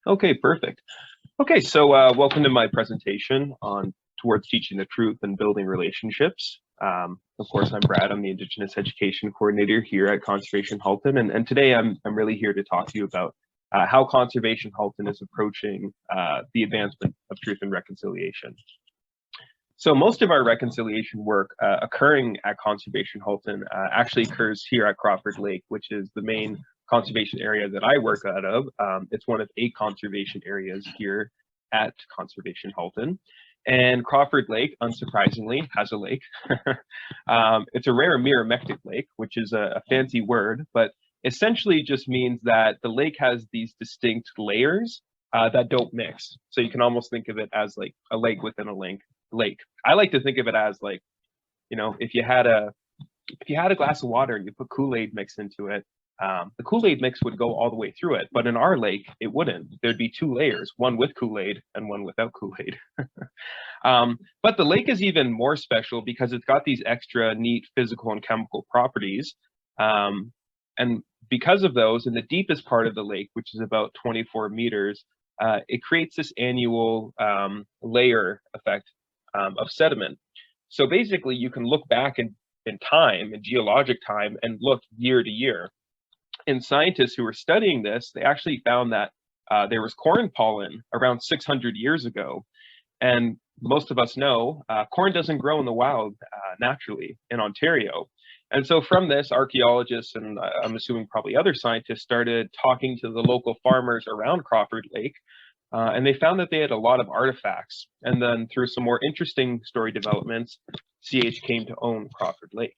Okay, perfect. Okay, so welcome to my presentation on towards teaching the truth and building relationships. Of course, I'm Brad. I'm the Indigenous Education Coordinator here at Conservation Halton, and today I'm really here to talk to you about how Conservation Halton is approaching the advancement of truth and reconciliation. So most of our reconciliation work occurring at Conservation Halton actually occurs here at Crawford Lake, which is the main conservation area that I work out of. It's one of 8 conservation areas here at Conservation Halton. And Crawford Lake, unsurprisingly, has a lake. It's a rare miromectic lake, which is a fancy word, but essentially just means that the lake has these distinct layers that don't mix. So you can almost think of it as like a lake within a lake. I like to think of it as like, you know, if you had a glass of water and you put Kool-Aid mix into it, the Kool-Aid mix would go all the way through it, but in our lake, it wouldn't. There'd be 2 layers, one with Kool-Aid and one without Kool-Aid. But the lake is even more special because it's got these extra neat physical and chemical properties. And because of those, in the deepest part of the lake, which is about 24 meters, it creates this annual layer effect of sediment. So basically, you can look back in time, in geologic time, and look year to year. And scientists who were studying this, they actually found that there was corn pollen around 600 years ago. And most of us know corn doesn't grow in the wild naturally in Ontario. And so from this, archaeologists and I'm assuming probably other scientists started talking to the local farmers around Crawford Lake. And they found that they had a lot of artifacts. And then through some more interesting story developments, CH came to own Crawford Lake.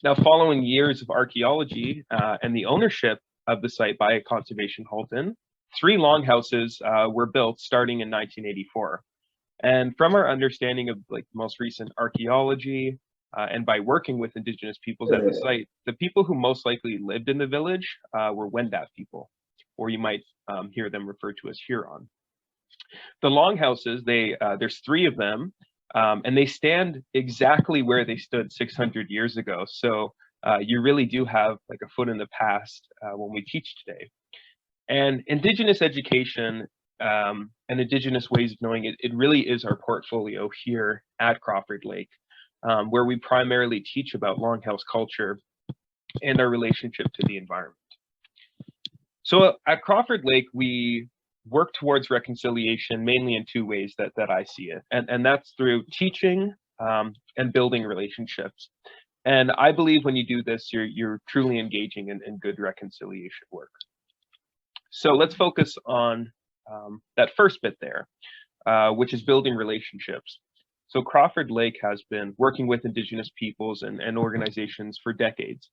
Now, following years of archaeology and the ownership of the site by Conservation Halton, 3 longhouses were built starting in 1984. And from our understanding of like most recent archaeology and by working with Indigenous peoples at the site, the people who most likely lived in the village were Wendat people, or you might hear them referred to as Huron. The longhouses, there's 3 of them, and they stand exactly where they stood 600 years ago. So you really do have like a foot in the past when we teach today. And Indigenous education and Indigenous ways of knowing it, it really is our portfolio here at Crawford Lake, where we primarily teach about longhouse culture and our relationship to the environment. So at Crawford Lake, we work towards reconciliation mainly in 2 ways that I see it. And that's through teaching and building relationships. And I believe when you do this, you're truly engaging in good reconciliation work. So let's focus on that first bit there, which is building relationships. So Crawford Lake has been working with Indigenous peoples and organizations for decades.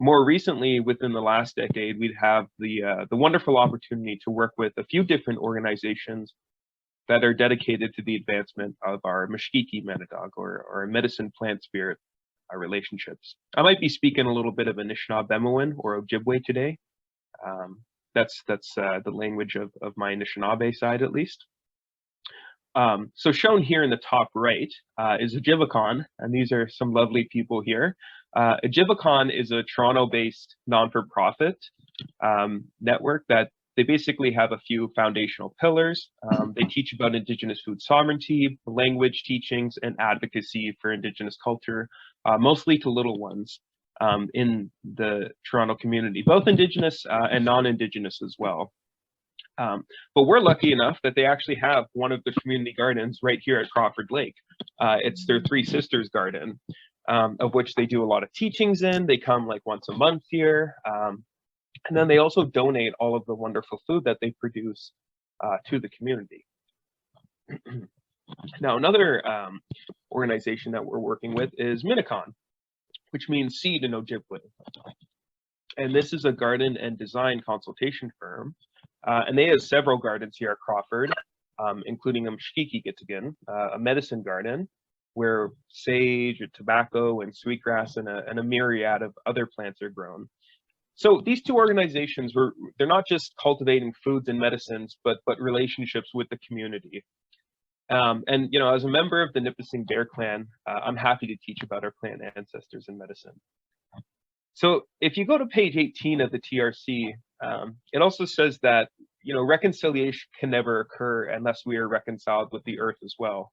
More recently, within the last decade, we'd have the wonderful opportunity to work with a few different organizations that are dedicated to the advancement of our Mishkiki Manadog or medicine plant spirit relationships. I might be speaking a little bit of Anishinaabe or Ojibwe today. That's the language of my Anishinaabe side, at least. So shown here in the top right is Ojibwakon, and these are some lovely people here. Ojibwakon is a Toronto-based non-for-profit network that they basically have a few foundational pillars. They teach about Indigenous food sovereignty, language teachings, and advocacy for Indigenous culture, mostly to little ones in the Toronto community, both Indigenous and non-Indigenous as well. But we're lucky enough that they actually have one of the community gardens right here at Crawford Lake. It's their 3 Sisters garden, of which they do a lot of teachings in. They come like once a month here. And then they also donate all of the wonderful food that they produce to the community. Now, another organization that we're working with is Minikon, which means seed in Ojibwe. And this is a garden and design consultation firm. And they have several gardens here at Crawford, including a Mishkiki Gittigan, a medicine garden, where sage, tobacco, and sweetgrass, and a myriad of other plants are grown. So these 2 organizations, they're not just cultivating foods and medicines, but relationships with the community. And you know, as a member of the Nipissing Bear Clan, I'm happy to teach about our plant ancestors in medicine. So if you go to page 18 of the TRC, it also says that reconciliation can never occur unless we are reconciled with the earth as well.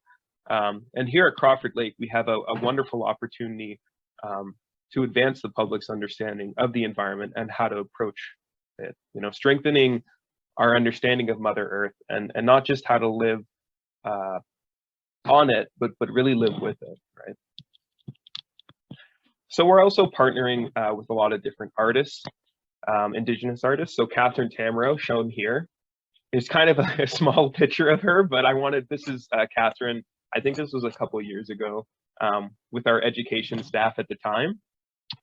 And here at Crawford Lake, we have a wonderful opportunity to advance the public's understanding of the environment and how to approach it, strengthening our understanding of Mother Earth, and not just how to live on it, but really live with it, right? So we're also partnering with a lot of different artists, Indigenous artists. So Catherine Tamrow, shown here, is kind of a small picture of her, but this is Catherine, I think this was a couple of years ago, with our education staff at the time.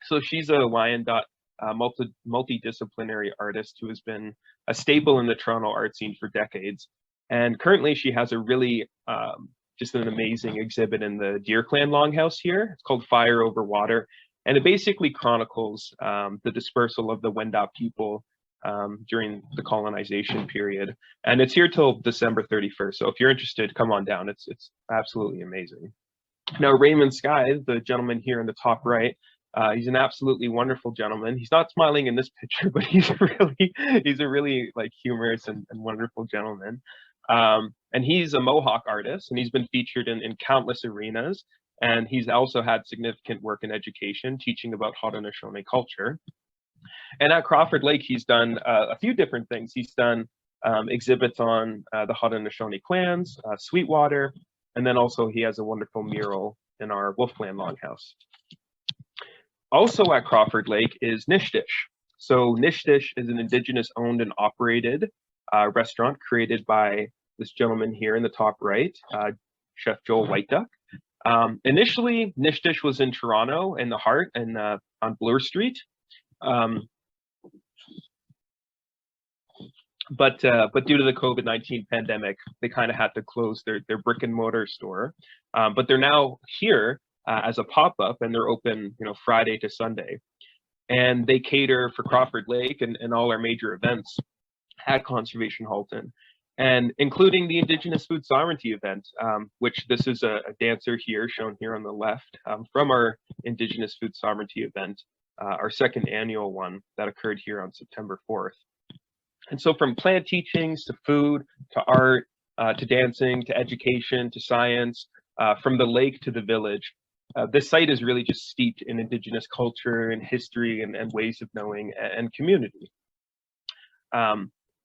So she's a Wyandotte multidisciplinary artist who has been a staple in the Toronto art scene for decades. And currently she has a really, just an amazing exhibit in the Deer Clan Longhouse here. It's called Fire Over Water. And it basically chronicles the dispersal of the Wendat people during the colonization period. And it's here till December 31st. So if you're interested, come on down. It's absolutely amazing. Now, Raymond Sky, the gentleman here in the top right, he's an absolutely wonderful gentleman. He's not smiling in this picture, but he's a really like humorous and wonderful gentleman. And he's a Mohawk artist, and he's been featured in countless arenas. And he's also had significant work in education, teaching about Haudenosaunee culture. And at Crawford Lake, he's done a few different things. He's done exhibits on the Haudenosaunee clans, Sweetwater, and then also he has a wonderful mural in our Wolfland Longhouse. Also at Crawford Lake is Nishtish. So Nishtish is an Indigenous owned and operated restaurant created by this gentleman here in the top right, Chef Joel White Duck. Initially, Nishtish was in Toronto in the heart and on Bloor Street. But due to the COVID-19 pandemic, they kind of had to close their brick and mortar store. But they're now here as a pop-up, and they're open, Friday to Sunday. And they cater for Crawford Lake and all our major events at Conservation Halton, and including the Indigenous Food Sovereignty event, which this is a dancer here, shown here on the left, from our Indigenous Food Sovereignty event, our second annual one that occurred here on September 4th. And so from plant teachings to food, to art, to dancing, to education, to science, from the lake to the village, this site is really just steeped in Indigenous culture and history and ways of knowing and community.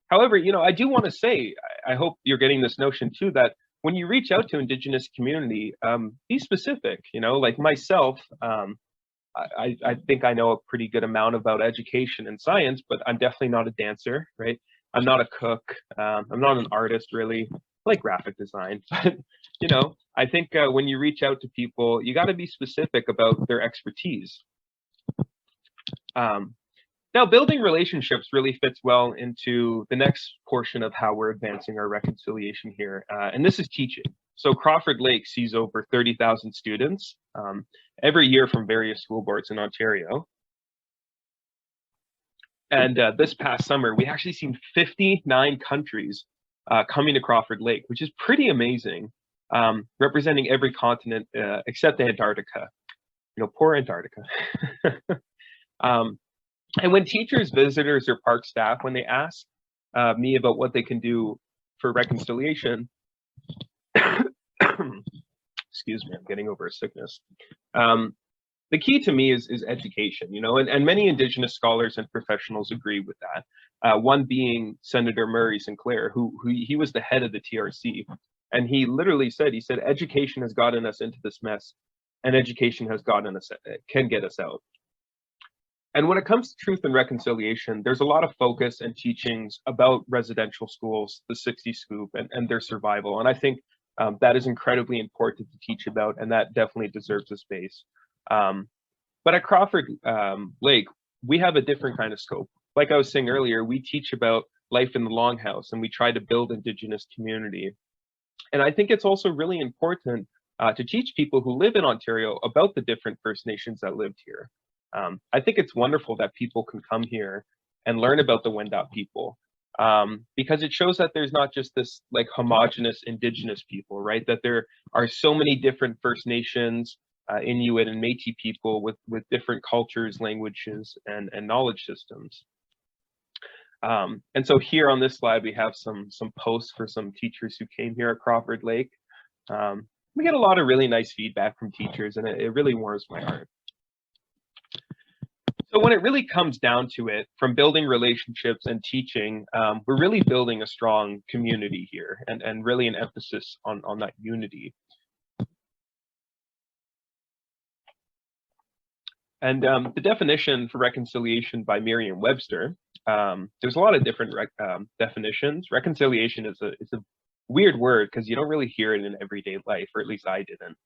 However, I do want to say, I hope you're getting this notion too, that when you reach out to Indigenous community, be specific, like myself, I think I know a pretty good amount about education and science, but I'm definitely not a dancer, right? I'm not a cook. I'm not an artist, really. I like graphic design, but I think when you reach out to people, you got to be specific about their expertise. Now, building relationships really fits well into the next portion of how we're advancing our reconciliation here, and this is teaching. So Crawford Lake sees over 30,000 students every year from various school boards in Ontario. And this past summer, we actually seen 59 countries coming to Crawford Lake, which is pretty amazing, representing every continent except Antarctica. Poor Antarctica. And when teachers, visitors, or park staff, when they ask me about what they can do for reconciliation, excuse me, I'm getting over a sickness. The key to me is education, and many Indigenous scholars and professionals agree with that. One being Senator Murray Sinclair, who he was the head of the TRC, and he literally said, education has gotten us into this mess, and education has can get us out. And when it comes to truth and reconciliation, there's a lot of focus and teachings about residential schools, the 60 Scoop, and their survival. And I think that is incredibly important to teach about, and that definitely deserves a space. But at Crawford Lake, we have a different kind of scope. Like I was saying earlier, we teach about life in the Longhouse, and we try to build Indigenous community. And I think it's also really important to teach people who live in Ontario about the different First Nations that lived here. I think it's wonderful that people can come here and learn about the Wendat people, because it shows that there's not just this like homogenous Indigenous people, right? That there are so many different First Nations, Inuit and Métis people with different cultures, languages, and knowledge systems. And so here on this slide, we have some posts for some teachers who came here at Crawford Lake. We get a lot of really nice feedback from teachers, and it really warms my heart. So when it really comes down to it, from building relationships and teaching, we're really building a strong community here, and really an emphasis on that unity. And the definition for reconciliation by Merriam-Webster, there's a lot of different definitions. Reconciliation is a weird word because you don't really hear it in everyday life, or at least I didn't.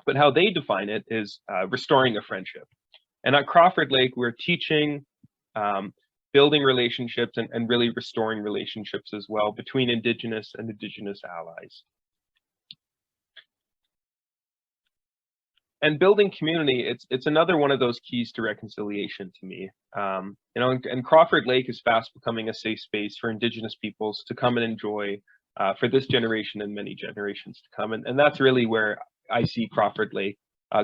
But how they define it is restoring a friendship. And at Crawford Lake, we're teaching, building relationships, and really restoring relationships as well between Indigenous and Indigenous allies. And building community, it's another one of those keys to reconciliation to me. You know, and Crawford Lake is fast becoming a safe space for Indigenous peoples to come and enjoy for this generation and many generations to come. And that's really where I see Crawford Lake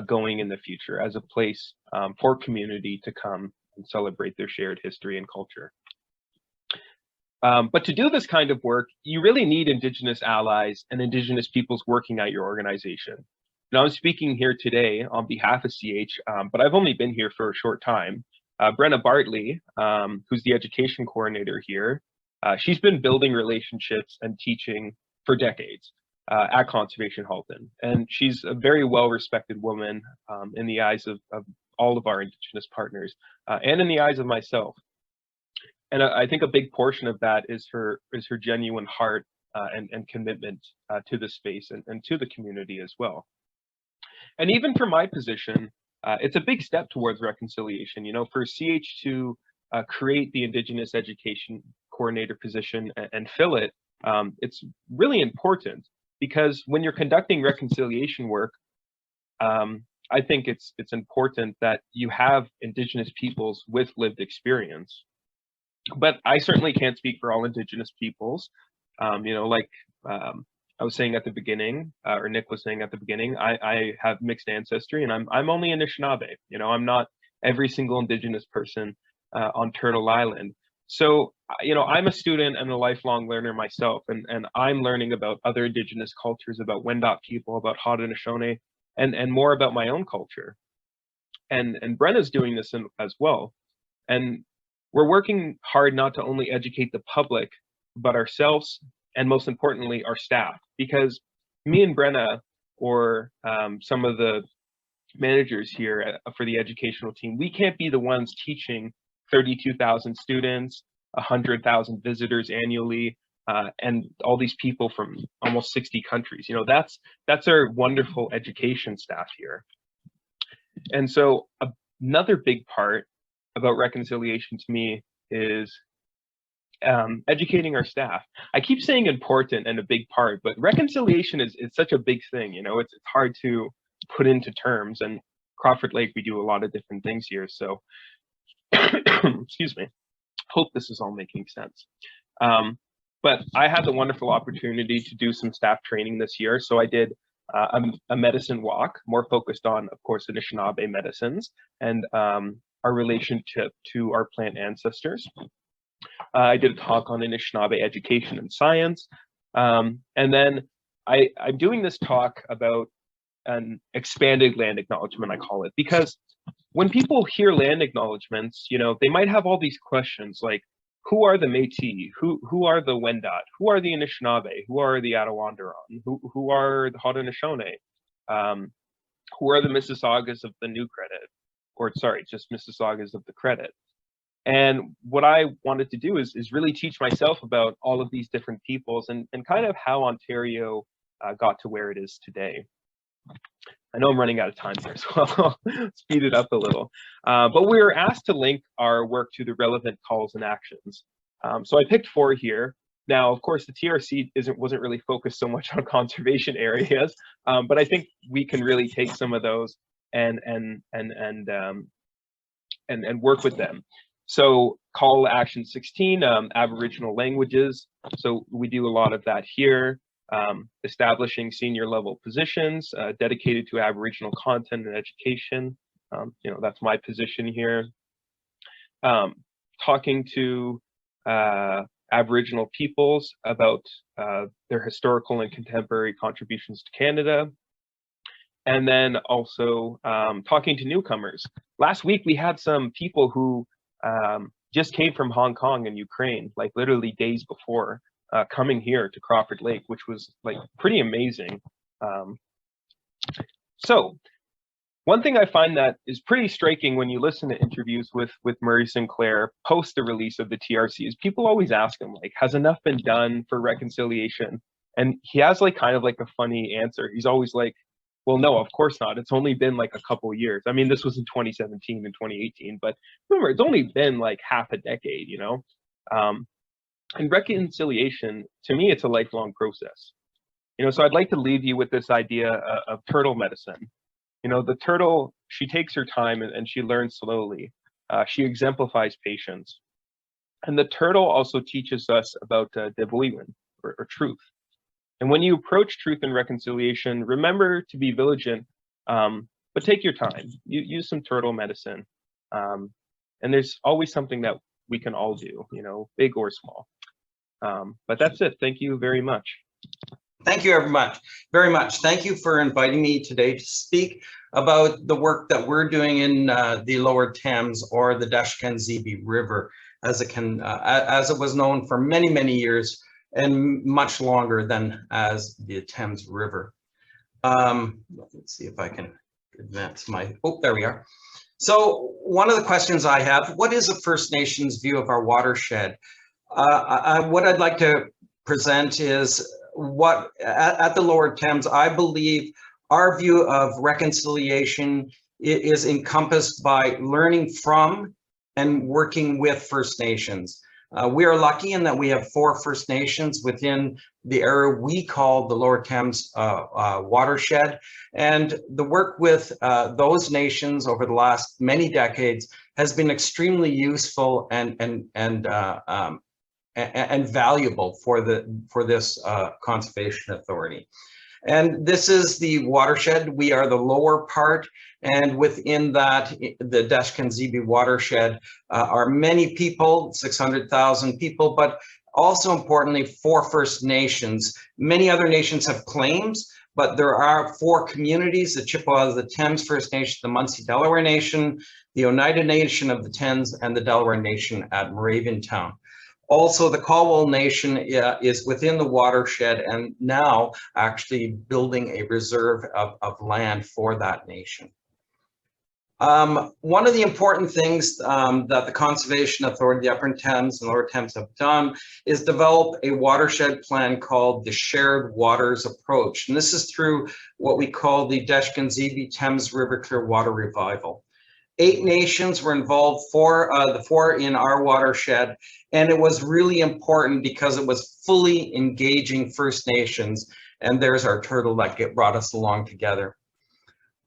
going in the future, as a place for community to come and celebrate their shared history and culture. But to do this kind of work, you really need Indigenous allies and Indigenous peoples working at your organization. Now, I'm speaking here today on behalf of CH, but I've only been here for a short time. Brenna Bartley, who's the education coordinator here, she's been building relationships and teaching for decades at Conservation Halton. And she's a very well-respected woman in the eyes of all of our Indigenous partners and in the eyes of myself. And I think a big portion of that is her genuine heart and commitment to the space and to the community as well. And even for my position, it's a big step towards reconciliation. You know, for CH to create the Indigenous Education Coordinator position and fill it, it's really important, because when you're conducting reconciliation work, I think it's important that you have Indigenous peoples with lived experience. But I certainly can't speak for all Indigenous peoples. You know, like I was saying at the beginning, or Nick was saying at the beginning, I have mixed ancestry, and I'm only Anishinaabe. You know, I'm not every single Indigenous person on Turtle Island. So, you know, I'm a student and a lifelong learner myself, and I'm learning about other Indigenous cultures, about Wendat people, about Haudenosaunee, and more about my own culture. And Brenna's doing this as well. And we're working hard not to only educate the public, but ourselves, and most importantly, our staff, because me and Brenna, or some of the managers here for the educational team, we can't be the ones teaching 32,000 students, 100,000 visitors annually, and all these people from almost 60 countries. You know, that's our wonderful education staff here. And so another big part about reconciliation to me is educating our staff. I keep saying important and a big part, but reconciliation is such a big thing. You know, it's hard to put into terms. And Crawford Lake, we do a lot of different things here. So, excuse me. Hope this is all making sense. But I had the wonderful opportunity to do some staff training this year. So I did a medicine walk, more focused on, of course, Anishinaabe medicines and our relationship to our plant ancestors. I did a talk on Anishinaabe education and science. And then I'm doing this talk about an expanded land acknowledgement, I call it, because when people hear land acknowledgements, you know, they might have all these questions like, who are the Métis? Who are the Wendat? Who are the Anishinaabe? Who are the Attawandaron? Who are the Haudenosaunee? Who are the Mississaugas of the New Credit? Or sorry, just Mississaugas of the Credit. And what I wanted to do is really teach myself about all of these different peoples and kind of how Ontario got to where it is today. I know I'm running out of time here, so I'll speed it up a little. But we were asked to link our work to the relevant calls and actions. So I picked 4 here. Now, of course, the TRC wasn't really focused so much on conservation areas, but I think we can really take some of those and work with them. So call action 16, Aboriginal languages. So we do a lot of that here. Establishing senior level positions dedicated to Aboriginal content and education. You know, that's my position here. talking to Aboriginal peoples about their historical and contemporary contributions to Canada, and then also talking to newcomers. Last week, we had some people who just came from Hong Kong and Ukraine, like literally days before, coming here to Crawford Lake, which was like pretty amazing. So one thing I find that is pretty striking when you listen to interviews with Murray Sinclair post the release of the TRC is people always ask him, like, has enough been done for reconciliation? And he has like kind of like a funny answer. He's always like, well, no, of course not. It's only been like a couple years. I mean, this was in 2017 and 2018, but remember, it's only been like half a decade, you know? And reconciliation, to me, it's a lifelong process. You know, so I'd like to leave you with this idea of turtle medicine. You know, the turtle, she takes her time and she learns slowly. She exemplifies patience. And the turtle also teaches us about devoiwen, or truth. And when you approach truth and reconciliation, remember to be vigilant, but take your time. Use some turtle medicine. And there's always something that we can all do, you know, big or small. But that's it. Thank you very much. Thank you very much. Thank you for inviting me today to speak about the work that we're doing in the Lower Thames, or the Tehshakotitsénhtha River, as it was known for many, many years and much longer than as the Thames River. Let's see if I can advance my, oh, there we are. So one of the questions I have, what is a First Nations view of our watershed? What I'd like to present is what at the Lower Thames, I believe our view of reconciliation is encompassed by learning from and working with First Nations. We are lucky in that we have 4 First Nations within the area we call the Lower Thames watershed, and the work with those nations over the last many decades has been extremely useful and valuable for this conservation authority. And this is the watershed. We are the lower part, and within that, the Tehshakotitsénhtha watershed are many people, 600,000 people, but also importantly, 4 First Nations. Many other nations have claims, but there are 4 communities: the Chippewas, the Thames First Nation, the Munsee Delaware Nation, the Oneida Nation of the Thames, and the Delaware Nation at Moraviantown. Also, the Caldwell Nation is within the watershed and now actually building a reserve of land for that nation. One of the important things that the Conservation Authority, the Upper Thames and Lower Thames have done is develop a watershed plan called the Shared Waters Approach. And this is through what we call the Tehshakotitsénhtha Thames River Clear Water Revival. 8 nations were involved, the 4 in our watershed, and it was really important because it was fully engaging First Nations, and there's our turtle that brought us along together.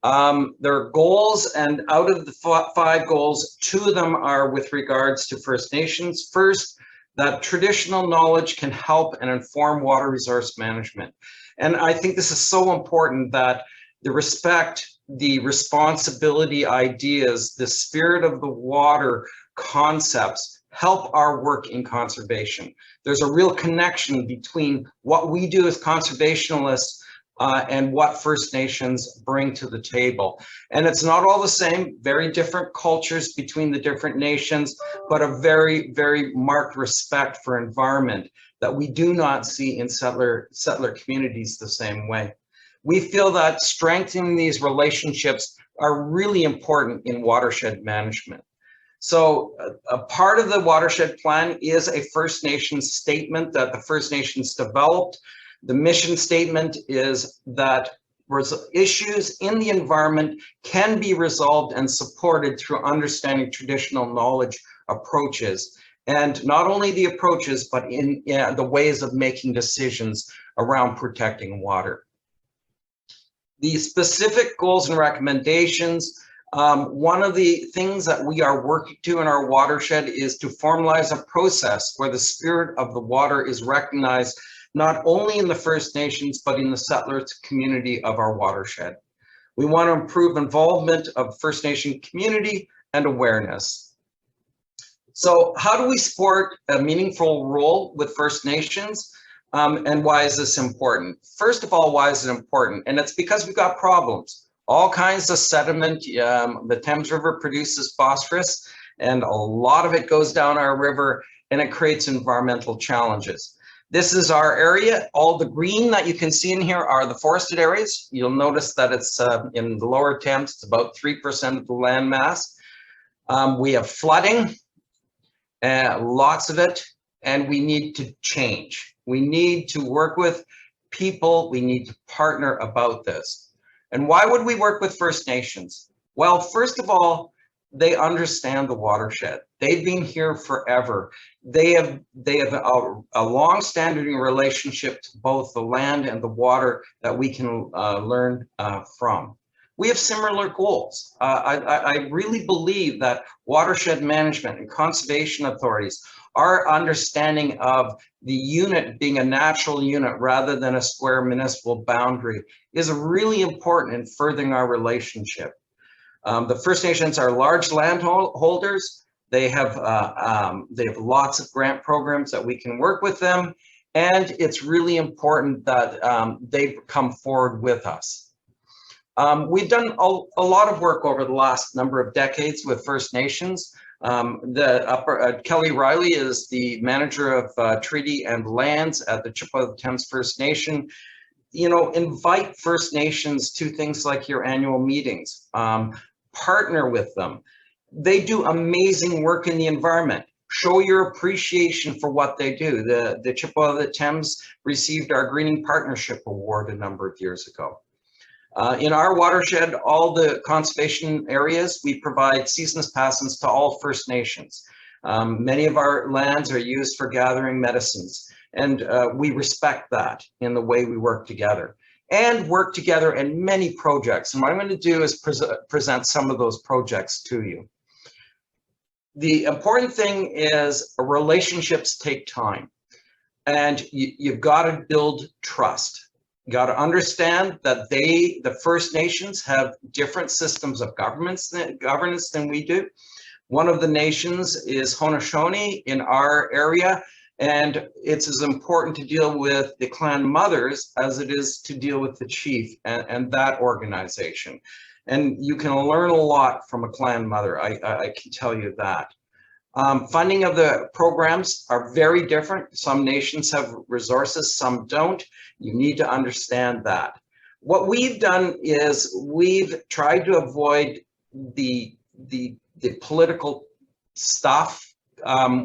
There are goals, and out of the 5 goals, 2 of them are with regards to First Nations. First, that traditional knowledge can help and inform water resource management. And I think this is so important, that the respect, the responsibility ideas, the spirit of the water concepts help our work in conservation. There's a real connection between what we do as conservationists and what First Nations bring to the table. And it's not all the same, very different cultures between the different nations, but a very, very marked respect for environment that we do not see in settler communities the same way. We feel that strengthening these relationships are really important in watershed management. So a part of the watershed plan is a First Nations statement that the First Nations developed. The mission statement is that issues in the environment can be resolved and supported through understanding traditional knowledge approaches. And not only the approaches, but in the ways of making decisions around protecting water. The specific goals and recommendations, one of the things that we are working to in our watershed is to formalize a process where the spirit of the water is recognized not only in the First Nations, but in the settlers community of our watershed. We want to improve involvement of First Nation community and awareness. So how do we support a meaningful role with First Nations? And why is this important? First of all, why is it important? And it's because we've got problems. All kinds of sediment. The Thames River produces phosphorus, and a lot of it goes down our river, and it creates environmental challenges. This is our area. All the green that you can see in here are the forested areas. You'll notice that it's in the lower Thames, it's about 3% of the land mass. We have flooding, lots of it, and we need to change. We need to work with people. We need to partner about this. And why would we work with First Nations? Well, first of all, they understand the watershed. They've been here forever. They have a long-standing relationship to both the land and the water that we can learn from. We have similar goals. I really believe that watershed management and conservation authorities, our understanding of the unit being a natural unit rather than a square municipal boundary, is really important in furthering our relationship. The First Nations are large landholders. They have lots of grant programs that we can work with them, and it's really important that they come forward with us. We've done a lot of work over the last number of decades with First Nations. Kelly Riley is the manager of treaty and lands at the Chippewa Thames First Nation. You know, invite First Nations to things like your annual meetings. Partner with them. They do amazing work in the environment. Show your appreciation for what they do. The Chippewa Thames received our Greening Partnership Award a number of years ago. In our watershed, all the conservation areas, we provide seasonal passes to all First Nations. Many of our lands are used for gathering medicines, and we respect that in the way we work together. And work together in many projects. And what I'm going to do is present some of those projects to you. The important thing is relationships take time, and you've got to build trust. You got to understand that the First Nations have different systems of governance than we do. One of the nations is Haudenosaunee in our area. And it's as important to deal with the clan mothers as it is to deal with the chief and that organization. And you can learn a lot from a clan mother, I can tell you that. Funding of the programs are very different. Some nations have resources, some don't. You need to understand that. What we've done is we've tried to avoid the political stuff.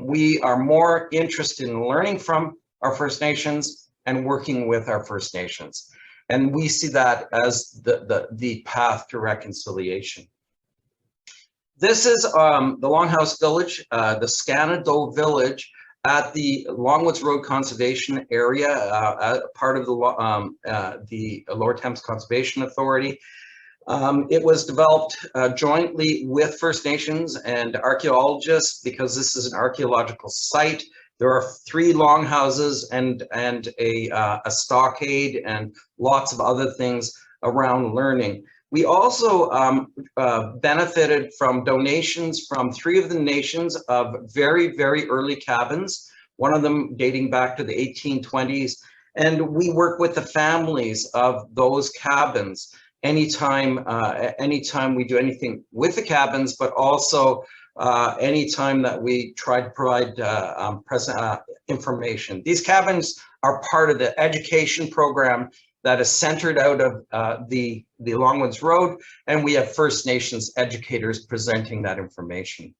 We are more interested in learning from our First Nations and working with our First Nations. And we see that as the path to reconciliation. This is the Longhouse Village, the Scanado Village at the Longwoods Road Conservation Area, part of the Lower Thames Conservation Authority. It was developed jointly with First Nations and archaeologists because this is an archaeological site. There are 3 longhouses and a stockade and lots of other things around learning. We also benefited from donations from 3 of the nations of very, very early cabins, one of them dating back to the 1820s. And we work with the families of those cabins anytime we do anything with the cabins, but also anytime that we try to provide information. These cabins are part of the education program that is centered out of the Longwoods Road, and we have First Nations educators presenting that information.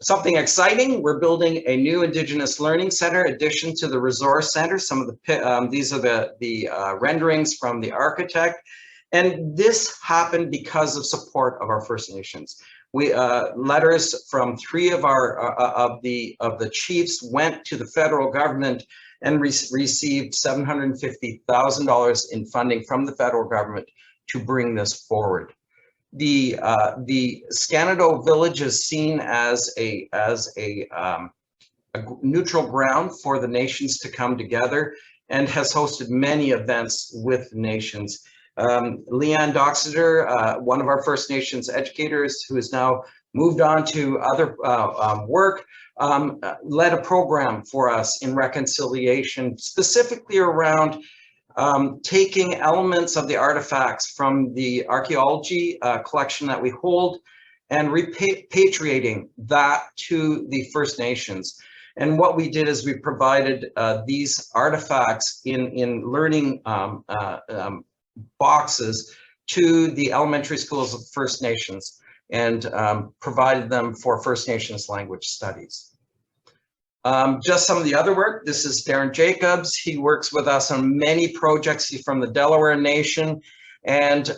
Something exciting, we're building a new Indigenous Learning Center addition to the Resource Center. Some of the, these are the renderings from the architect. And this happened because of support of our First Nations. We letters from 3 of our of the chiefs went to the federal government and received $750,000 in funding from the federal government to bring this forward. The Scanado Village is seen as a neutral ground for the nations to come together and has hosted many events with nations. Leanne Doxeter, one of our First Nations educators, who is now moved on to other work, led a program for us in reconciliation, specifically around taking elements of the artifacts from the archaeology collection that we hold and repatriating that to the First Nations. And what we did is we provided these artifacts in learning boxes to the elementary schools of First Nations and provided them for First Nations language studies. Just some of the other work. This is Darren Jacobs. He works with us on many projects. He's from the Delaware Nation. And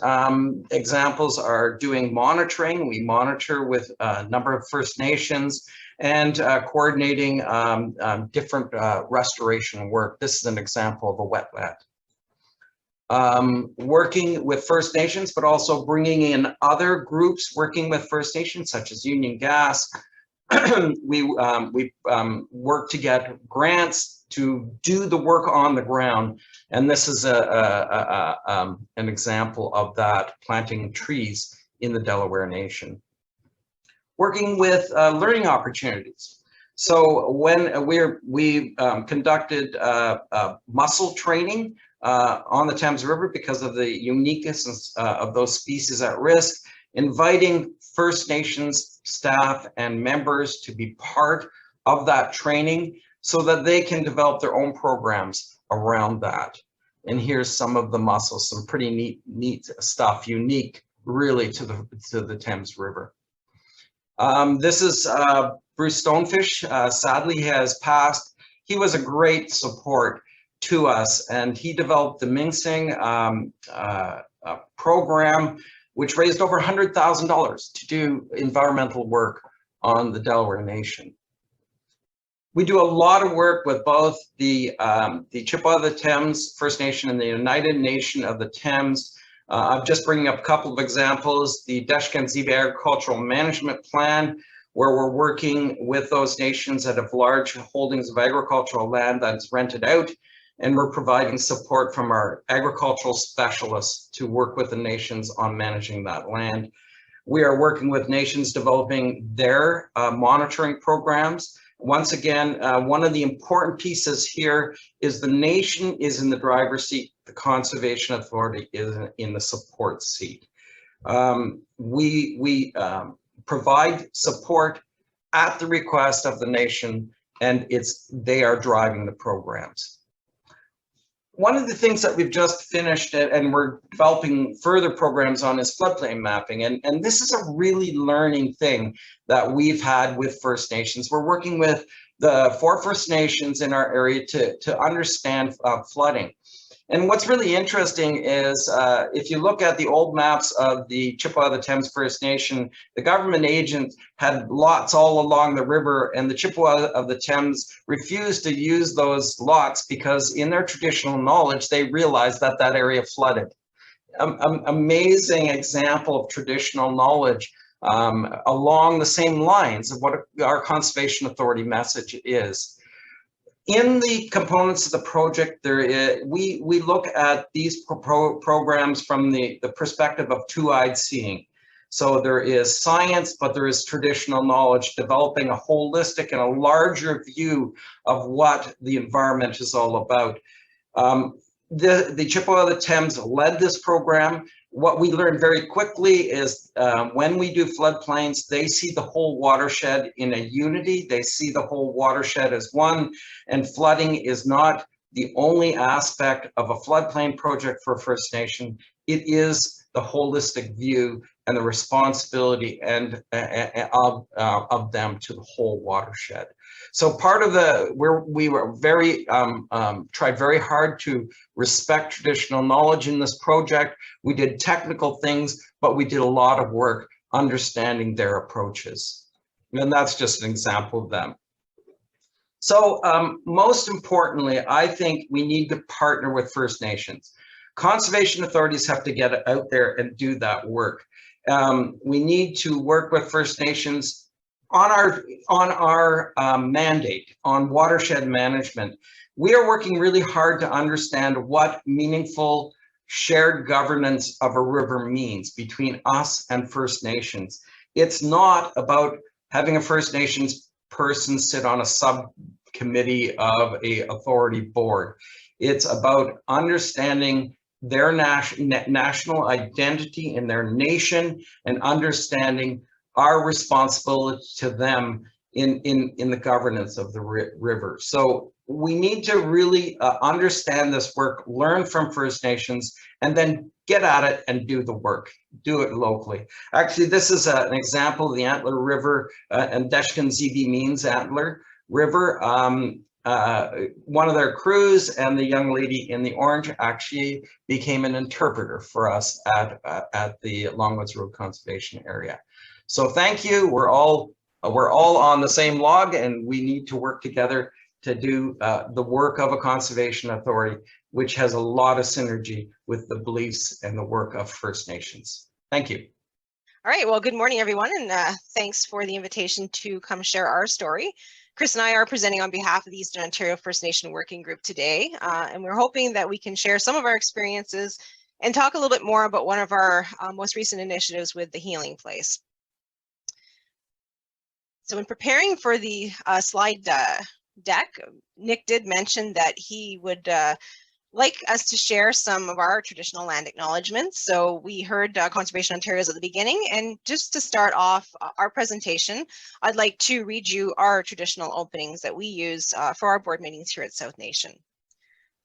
examples are doing monitoring. We monitor with a number of First Nations and coordinating different restoration work. This is an example of a wetland. Working with First Nations, but also bringing in other groups working with First Nations, such as Union Gas. We work to get grants to do the work on the ground, and this is an example of that, planting trees in the Delaware Nation. Working with learning opportunities. So when we conducted mussel training on the Thames River because of the uniqueness of those species at risk, inviting First Nations staff and members to be part of that training so that they can develop their own programs around that. And here's some of the mussels, some pretty neat stuff, unique really to the Thames River. This is Bruce Stonefish. Sadly, he has passed. He was a great support to us, and he developed the Mingsing program, which raised over $100,000 to do environmental work on the Delaware Nation. We do a lot of work with both the Chippewa of the Thames First Nation and the United Nation of the Thames. I'm just bringing up a couple of examples. The Deshkan-Zibi Agricultural Management Plan, where we're working with those nations that have large holdings of agricultural land that's rented out, and we're providing support from our agricultural specialists to work with the nations on managing that land. We are working with nations developing their monitoring programs. Once again, one of the important pieces here is the nation is in the driver's seat, the Conservation Authority is in the support seat. We provide support at the request of the nation, and they are driving the programs. One of the things that we've just finished and we're developing further programs on is floodplain mapping. And this is a really learning thing that we've had with First Nations. We're working with the 4 First Nations in our area to understand flooding. And what's really interesting is if you look at the old maps of the Chippewa of the Thames First Nation, the government agents had lots all along the river, and the Chippewa of the Thames refused to use those lots because in their traditional knowledge, they realized that that area flooded. Amazing example of traditional knowledge along the same lines of what our Conservation Authority message is. In the components of the project, we look at these programs from the perspective of two-eyed seeing. So there is science, but there is traditional knowledge, developing a holistic and a larger view of what the environment is all about. The Chippewa of the Thames led this program. What we learned very quickly is when we do floodplains, they see the whole watershed in a unity. They see the whole watershed as one, and flooding is not the only aspect of a floodplain project for First Nation. It is the holistic view and the responsibility of them to the whole watershed. So part of we were very, tried very hard to respect traditional knowledge in this project. We did technical things, but we did a lot of work understanding their approaches. And that's just an example of them. So most importantly, I think we need to partner with First Nations. Conservation authorities have to get out there and do that work. We need to work with First Nations on our mandate on watershed management. We are working really hard to understand what meaningful shared governance of a river means between us and First Nations. It's not about having a First Nations person sit on a subcommittee of a authority board. It's about understanding their national identity in their nation and understanding our responsibility to them in the governance of the river. So we need to really understand this work, learn from First Nations, and then get at it and do the work, do it locally. Actually, this is an example of the Antler River and Deshkin ZB Means Antler River. One of their crews and the young lady in the orange actually became an interpreter for us at the Longwoods Road Conservation Area. So thank you. We're all on the same log, and we need to work together to do the work of a conservation authority, which has a lot of synergy with the beliefs and the work of First Nations. Thank you. All right, well, good morning, everyone, and thanks for the invitation to come share our story. Chris and I are presenting on behalf of the Eastern Ontario First Nation Working Group today, and we're hoping that we can share some of our experiences and talk a little bit more about one of our most recent initiatives with the Healing Place. So in preparing for the slide deck, Nick did mention that he would like us to share some of our traditional land acknowledgements. So we heard Conservation Ontario's at the beginning, and just to start off our presentation, I'd like to read you our traditional openings that we use for our board meetings here at South Nation.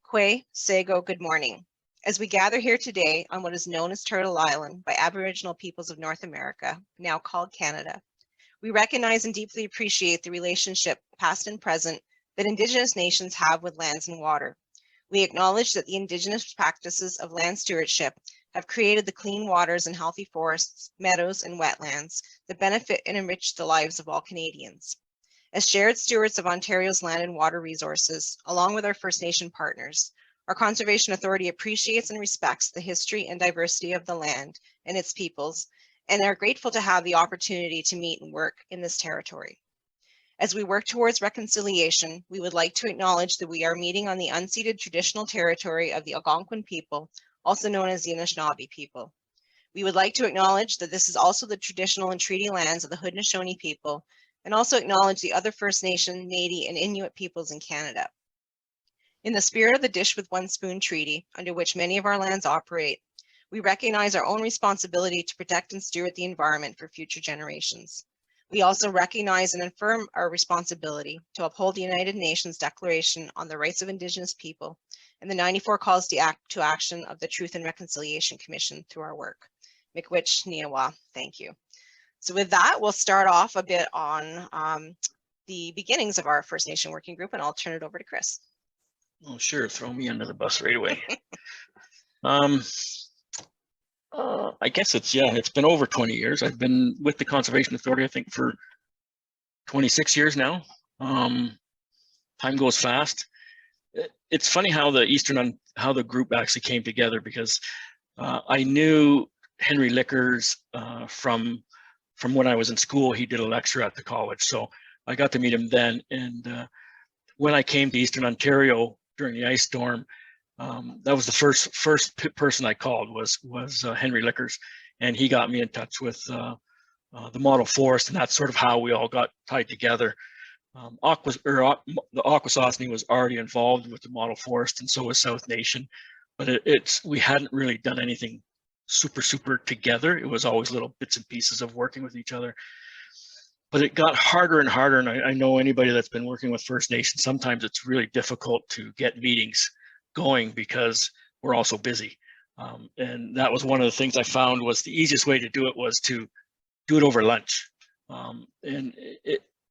Kwe, Sego, good morning. As we gather here today on what is known as Turtle Island by Aboriginal peoples of North America, now called Canada, we recognize and deeply appreciate the relationship, past and present, that Indigenous nations have with lands and water. We acknowledge that the Indigenous practices of land stewardship have created the clean waters and healthy forests, meadows, and wetlands that benefit and enrich the lives of all Canadians. As shared stewards of Ontario's land and water resources, along with our First Nation partners, our Conservation Authority appreciates and respects the history and diversity of the land and its peoples, and are grateful to have the opportunity to meet and work in this territory. As we work towards reconciliation, we would like to acknowledge that we are meeting on the unceded traditional territory of the Algonquin people, also known as the Anishinaabe people. We would like to acknowledge that this is also the traditional and treaty lands of the Haudenosaunee people, and also acknowledge the other First Nation, Métis, and Inuit peoples in Canada. In the spirit of the Dish with One Spoon Treaty, under which many of our lands operate, we recognize our own responsibility to protect and steward the environment for future generations. We also recognize and affirm our responsibility to uphold the United Nations Declaration on the Rights of Indigenous People and the 94 calls to action of the Truth and Reconciliation Commission through our work. Miigwech Niawa, thank you. So with that, we'll start off a bit on the beginnings of our First Nation Working Group, and I'll turn it over to Chris. Oh, sure, throw me under the bus right away. I guess it's been over 20 years. I've been with the Conservation Authority, I think, for 26 years now. Time goes fast. It's funny how how the group actually came together, because I knew Henry Lickers from when I was in school. He did a lecture at the college, so I got to meet him then. And when I came to Eastern Ontario during the ice storm, that was the first person I called was Henry Lickers, and he got me in touch with the model forest, and that's sort of how we all got tied together. The Akwesasne was already involved with the model forest, and so was South Nation, but we hadn't really done anything super together. It was always little bits and pieces of working with each other. But it got harder and harder, and I know anybody that's been working with First Nation, sometimes it's really difficult to get meetings going because we're all so busy. And that was one of the things I found was the easiest way to do it was to do it over lunch. And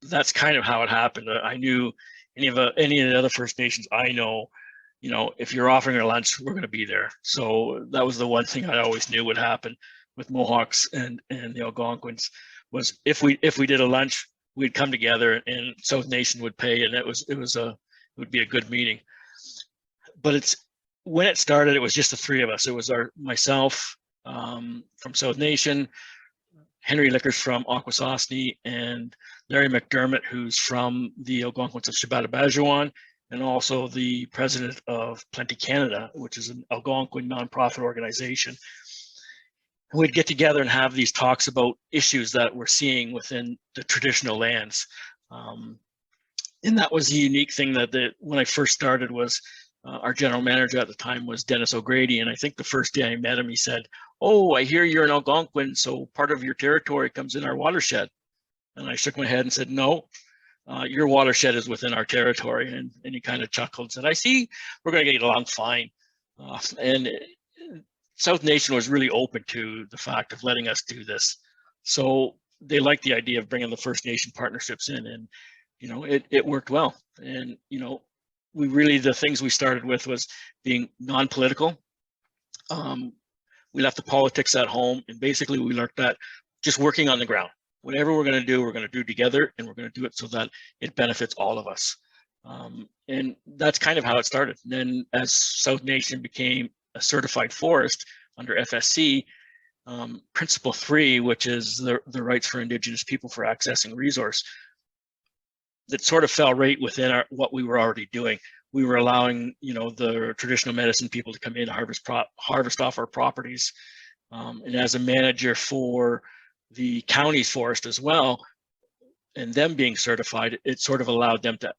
that's kind of how it happened. I knew any of the other First Nations I know, if you're offering a lunch, we're going to be there. So that was the one thing I always knew would happen with Mohawks and the Algonquins, was if we did a lunch, we'd come together and South Nation would pay, and it would be a good meeting. But when it started, it was just the three of us. It was myself from South Nation, Henry Lickers from Akwesasne, and Larry McDermott, who's from the Algonquins of Shabbat-Abajuan, and also the president of Plenty Canada, which is an Algonquin nonprofit organization. we'd get together and have these talks about issues that we're seeing within the traditional lands. And that was the unique thing that when I first started was our general manager at the time was Dennis O'Grady. And I think the first day I met him, he said, "Oh, I hear you're an Algonquin, so part of your territory comes in our watershed." And I shook my head and said, "No, your watershed is within our territory." And he kind of chuckled and said, "I see, we're going to get along fine." And South Nation was really open to the fact of letting us do this. So they liked the idea of bringing the First Nation partnerships in, and it worked well. And we really, the things we started with was being non-political. We left the politics at home, and basically we learned that just working on the ground. Whatever we're going to do together, and we're going to do it so that it benefits all of us. And that's kind of how it started. And then as South Nation became a certified forest under FSC, Principle 3, which is the rights for Indigenous people for accessing resource, that sort of fell right within what we were already doing. We were allowing, the traditional medicine people to come in, harvest off our properties. And as a manager for the county's forest as well, and them being certified, it sort of allowed them to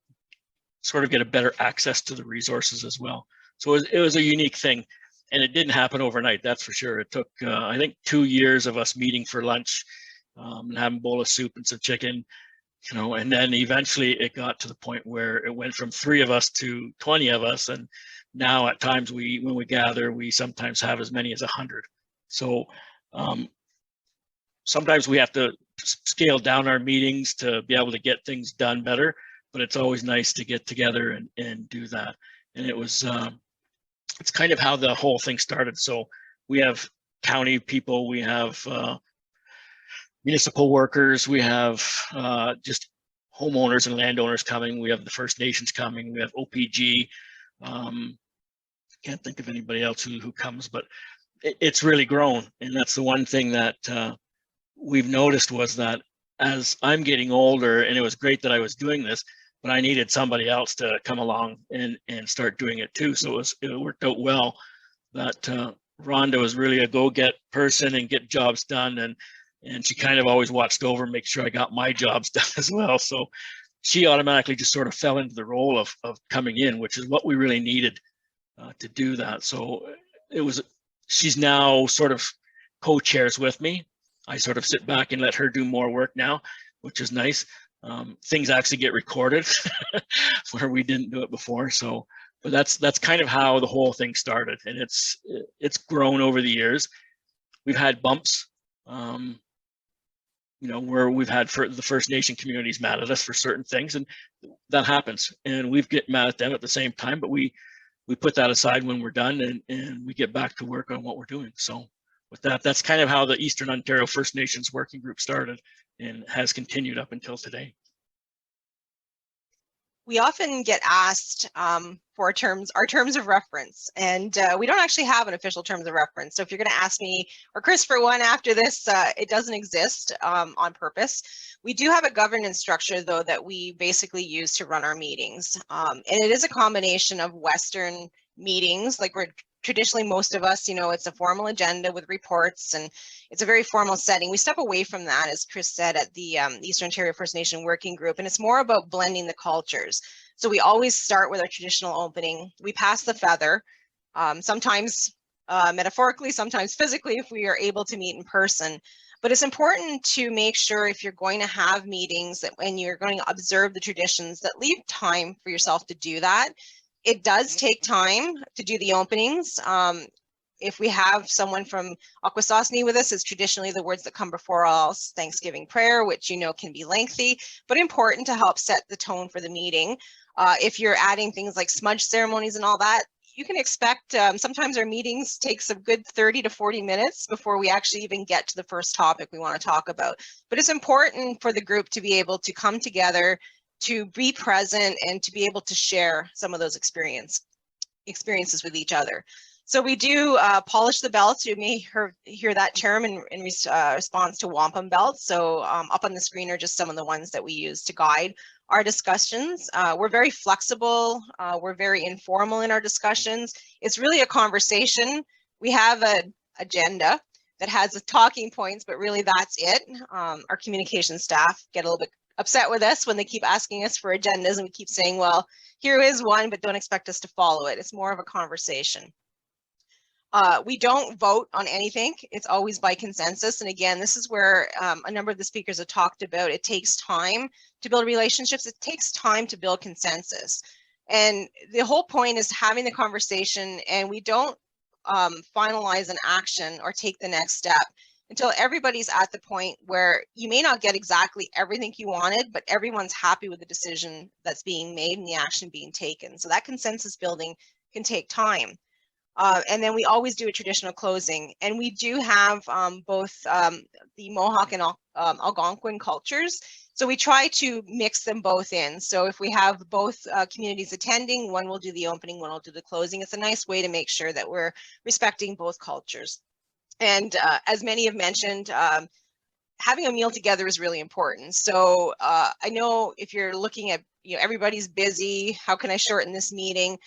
sort of get a better access to the resources as well. So it was a unique thing, and it didn't happen overnight, that's for sure. It took, I think, 2 years of us meeting for lunch and having a bowl of soup and some chicken, and then eventually it got to the point where it went from 3 of us to 20 of us. And now at times when we gather, we sometimes have as many as 100. So sometimes we have to scale down our meetings to be able to get things done better, but it's always nice to get together and do that. And it was, it's kind of how the whole thing started. So we have county people, we have municipal workers, we have just homeowners and landowners coming, we have the First Nations coming, we have OPG. Can't think of anybody else who comes, but it's really grown. And that's the one thing that we've noticed was that as I'm getting older, and it was great that I was doing this, but I needed somebody else to come along and start doing it too. So it worked out well that Ronda was really a go-get person and get jobs done. And she kind of always watched over, make sure I got my jobs done as well. So she automatically just sort of fell into the role of coming in, which is what we really needed to do that. So she's now sort of co-chairs with me. I sort of sit back and let her do more work now, which is nice. Things actually get recorded where we didn't do it before. So, but that's kind of how the whole thing started, and it's grown over the years. We've had bumps, where we've had the First Nation communities mad at us for certain things, and that happens. And we get mad at them at the same time, but we put that aside when we're done, and we get back to work on what we're doing. So with that's kind of how the Eastern Ontario First Nations Working Group started and has continued up until today. We often get asked for our terms of reference, and we don't actually have an official terms of reference. So if you're going to ask me or Chris for one after this, it doesn't exist on purpose. We do have a governance structure, though, that we basically use to run our meetings. And it is a combination of Western meetings, like we're traditionally, most of us, it's a formal agenda with reports, and it's a very formal setting. We step away from that, as Chris said, at the Eastern Ontario First Nation Working Group, and it's more about blending the cultures. So we always start with our traditional opening. We pass the feather, sometimes metaphorically, sometimes physically, if we are able to meet in person. But it's important to make sure, if you're going to have meetings, that when you're going to observe the traditions, that leave time for yourself to do that. It does take time to do the openings. If we have someone from Akwesasne with us, it's traditionally the words that come before all Thanksgiving prayer, which can be lengthy, but important to help set the tone for the meeting. If you're adding things like smudge ceremonies and all that, you can expect sometimes our meetings takes a good 30 to 40 minutes before we actually even get to the first topic we want to talk about. But it's important for the group to be able to come together, to be present, and to be able to share some of those experiences with each other. So we do polish the belts. You may hear that term in response to wampum belts. So up on the screen are just some of the ones that we use to guide our discussions. We're very flexible. We're very informal in our discussions. It's really a conversation. We have an agenda that has the talking points, but really that's it. Our communication staff get a little bit upset with us when they keep asking us for agendas and we keep saying, well, here is one, but don't expect us to follow it. It's more of a conversation. We don't vote on anything. It's always by consensus. And again, this is where a number of the speakers have talked about it takes time to build relationships. It takes time to build consensus. And the whole point is having the conversation, and we don't finalize an action or take the next step until everybody's at the point where you may not get exactly everything you wanted, but everyone's happy with the decision that's being made and the action being taken. So that consensus building can take time. And then we always do a traditional closing. And we do have both the Mohawk and Algonquin cultures. So we try to mix them both in. So if we have both communities attending, one will do the opening, one will do the closing. It's a nice way to make sure that we're respecting both cultures. And as many have mentioned, having a meal together is really important. So I know if you're looking at, everybody's busy, how can I shorten this meeting?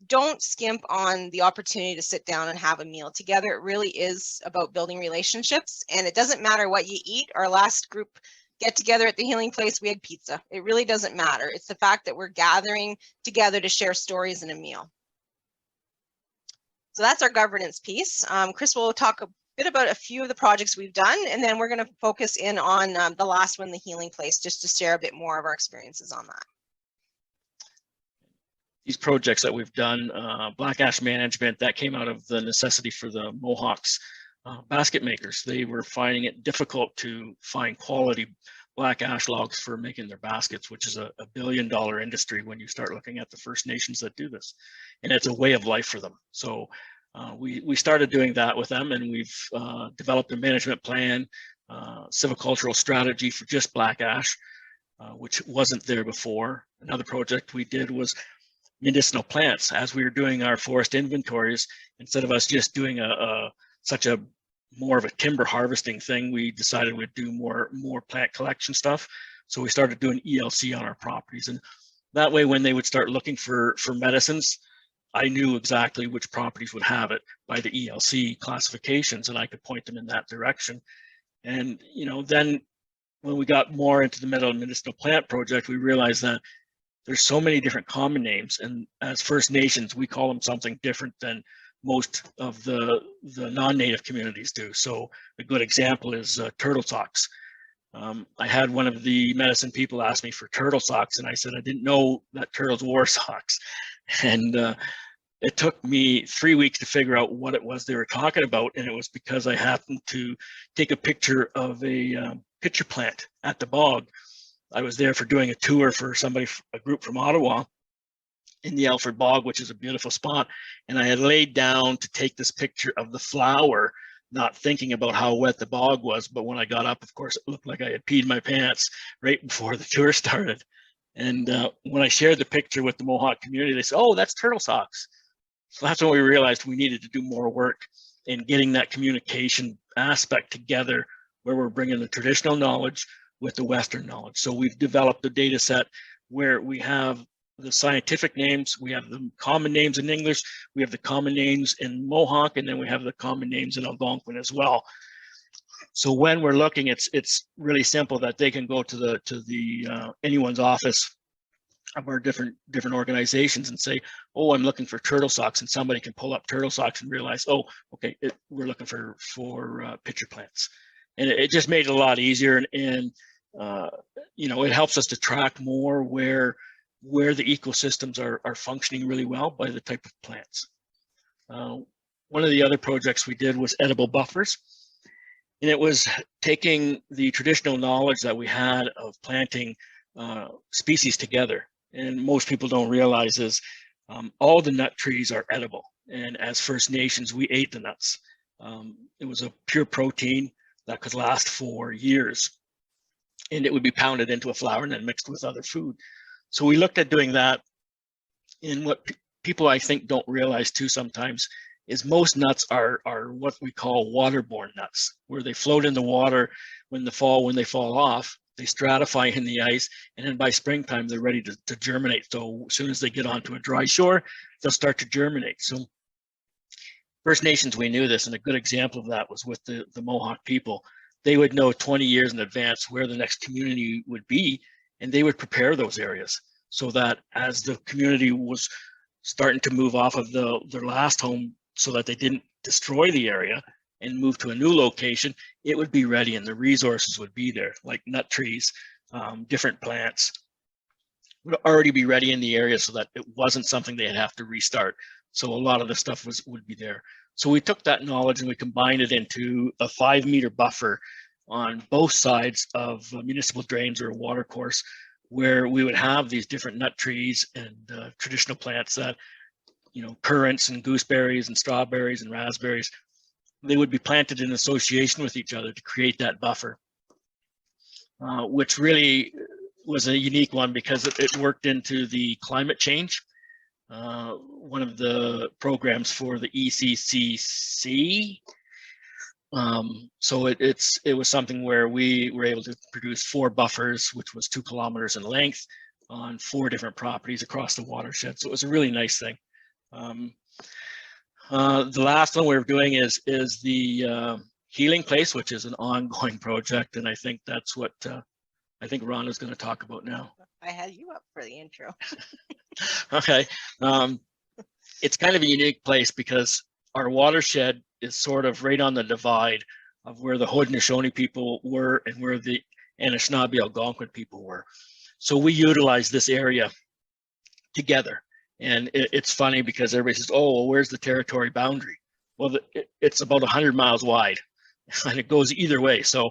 Don't skimp on the opportunity to sit down and have a meal together. It really is about building relationships, and it doesn't matter what you eat. Our last group get together at the Healing Place, we had pizza. It really doesn't matter. It's the fact that we're gathering together to share stories in a meal. So that's our governance piece. Chris will talk a bit about a few of the projects we've done, and then we're going to focus in on the last one, the Healing Place, just to share a bit more of our experiences on that. These projects that we've done, black ash management, that came out of the necessity for the Mohawks basket makers. They were finding it difficult to find quality black ash logs for making their baskets, which is a $1 billion industry when you start looking at the First Nations that do this. And it's a way of life for them. So we started doing that with them, and we've developed a management plan, silvicultural strategy for just black ash, which wasn't there before. Another project we did was medicinal plants. As we were doing our forest inventories, instead of us just doing more of a timber harvesting thing, we decided we'd do more plant collection stuff. So we started doing ELC on our properties, and that way when they would start looking for medicines, I knew exactly which properties would have it by the ELC classifications, and I could point them in that direction. And then when we got more into the medicinal plant project, we realized that there's so many different common names, and as First Nations, we call them something different than most of the non-native communities do. So a good example is turtle socks. I had one of the medicine people ask me for turtle socks, and I said I didn't know that turtles wore socks. And it took me 3 weeks to figure out what it was they were talking about, and it was because I happened to take a picture of a pitcher plant at the bog. I was there for doing a tour for a group from Ottawa, in the Alfred Bog, which is a beautiful spot. And I had laid down to take this picture of the flower, not thinking about how wet the bog was. But when I got up, of course, it looked like I had peed my pants right before the tour started. And when I shared the picture with the Mohawk community, they said, oh, that's turtle socks. So that's when we realized we needed to do more work in getting that communication aspect together, where we're bringing the traditional knowledge with the Western knowledge. So we've developed a data set where we have the scientific names, we have the common names in English, we have the common names in Mohawk, and then we have the common names in Algonquin as well. So when we're looking, it's really simple that they can go to the anyone's office of our different organizations and say, oh, I'm looking for turtle socks, and somebody can pull up turtle socks and realize, oh, okay, we're looking for pitcher plants. And it just made it a lot easier, and it helps us to track more where the ecosystems are functioning really well by the type of plants. One of the other projects we did was edible buffers, and it was taking the traditional knowledge that we had of planting species together. And most people don't realize is all the nut trees are edible, and as First Nations, we ate the nuts. It was a pure protein that could last for years, and it would be pounded into a flour and then mixed with other food. So we looked at doing that. And what people I think don't realize too sometimes is most nuts are what we call waterborne nuts, where they float in the water when they fall off, they stratify in the ice, and then by springtime they're ready to germinate. So as soon as they get onto a dry shore, they'll start to germinate. So First Nations, we knew this, and a good example of that was with the Mohawk people. They would know 20 years in advance where the next community would be, and they would prepare those areas so that as the community was starting to move off of their last home so that they didn't destroy the area and move to a new location, it would be ready and the resources would be there, like nut trees, different plants would already be ready in the area so that it wasn't something they'd have to restart. So a lot of the stuff would be there. So we took that knowledge and we combined it into a 5-meter buffer on both sides of municipal drains or a water course, where we would have these different nut trees and traditional plants that, you know, currants and gooseberries and strawberries and raspberries, they would be planted in association with each other to create that buffer, which really was a unique one because it worked into the climate change. One of the programs for the ECCC. So it was something where we were able to produce 4 buffers, which was 2 kilometers in length on 4 different properties across the watershed. So it was a really nice thing. The last one we're doing is the healing place, which is an ongoing project. And I think that's what I think Ron is going to talk about now. I had you up for the intro. Okay. It's kind of a unique place because our watershed is sort of right on the divide of where the Haudenosaunee people were and where the Anishinaabe Algonquin people were. So we utilize this area together. And it's funny because everybody says, oh, well, where's the territory boundary? Well, it's about 100 miles wide and it goes either way. So,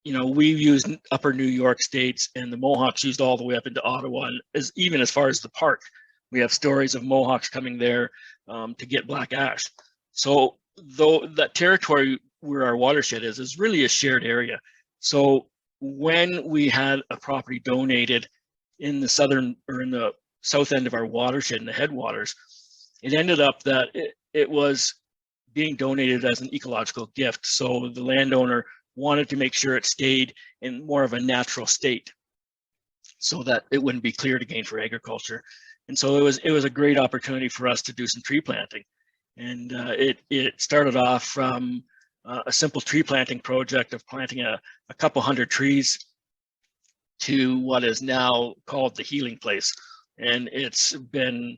you know, we've used upper New York states and the Mohawks used all the way up into Ottawa, and even as far as the park. We have stories of Mohawks coming there to get black ash. So though that territory where our watershed is really a shared area. So when we had a property donated in the southern or in the south end of our watershed in the headwaters, it ended up that it was being donated as an ecological gift. So the landowner wanted to make sure it stayed in more of a natural state so that it wouldn't be cleared again for agriculture. And so it was a great opportunity for us to do some tree planting. And it started off from a simple tree planting project of planting a couple hundred trees to what is now called the healing place. And it's been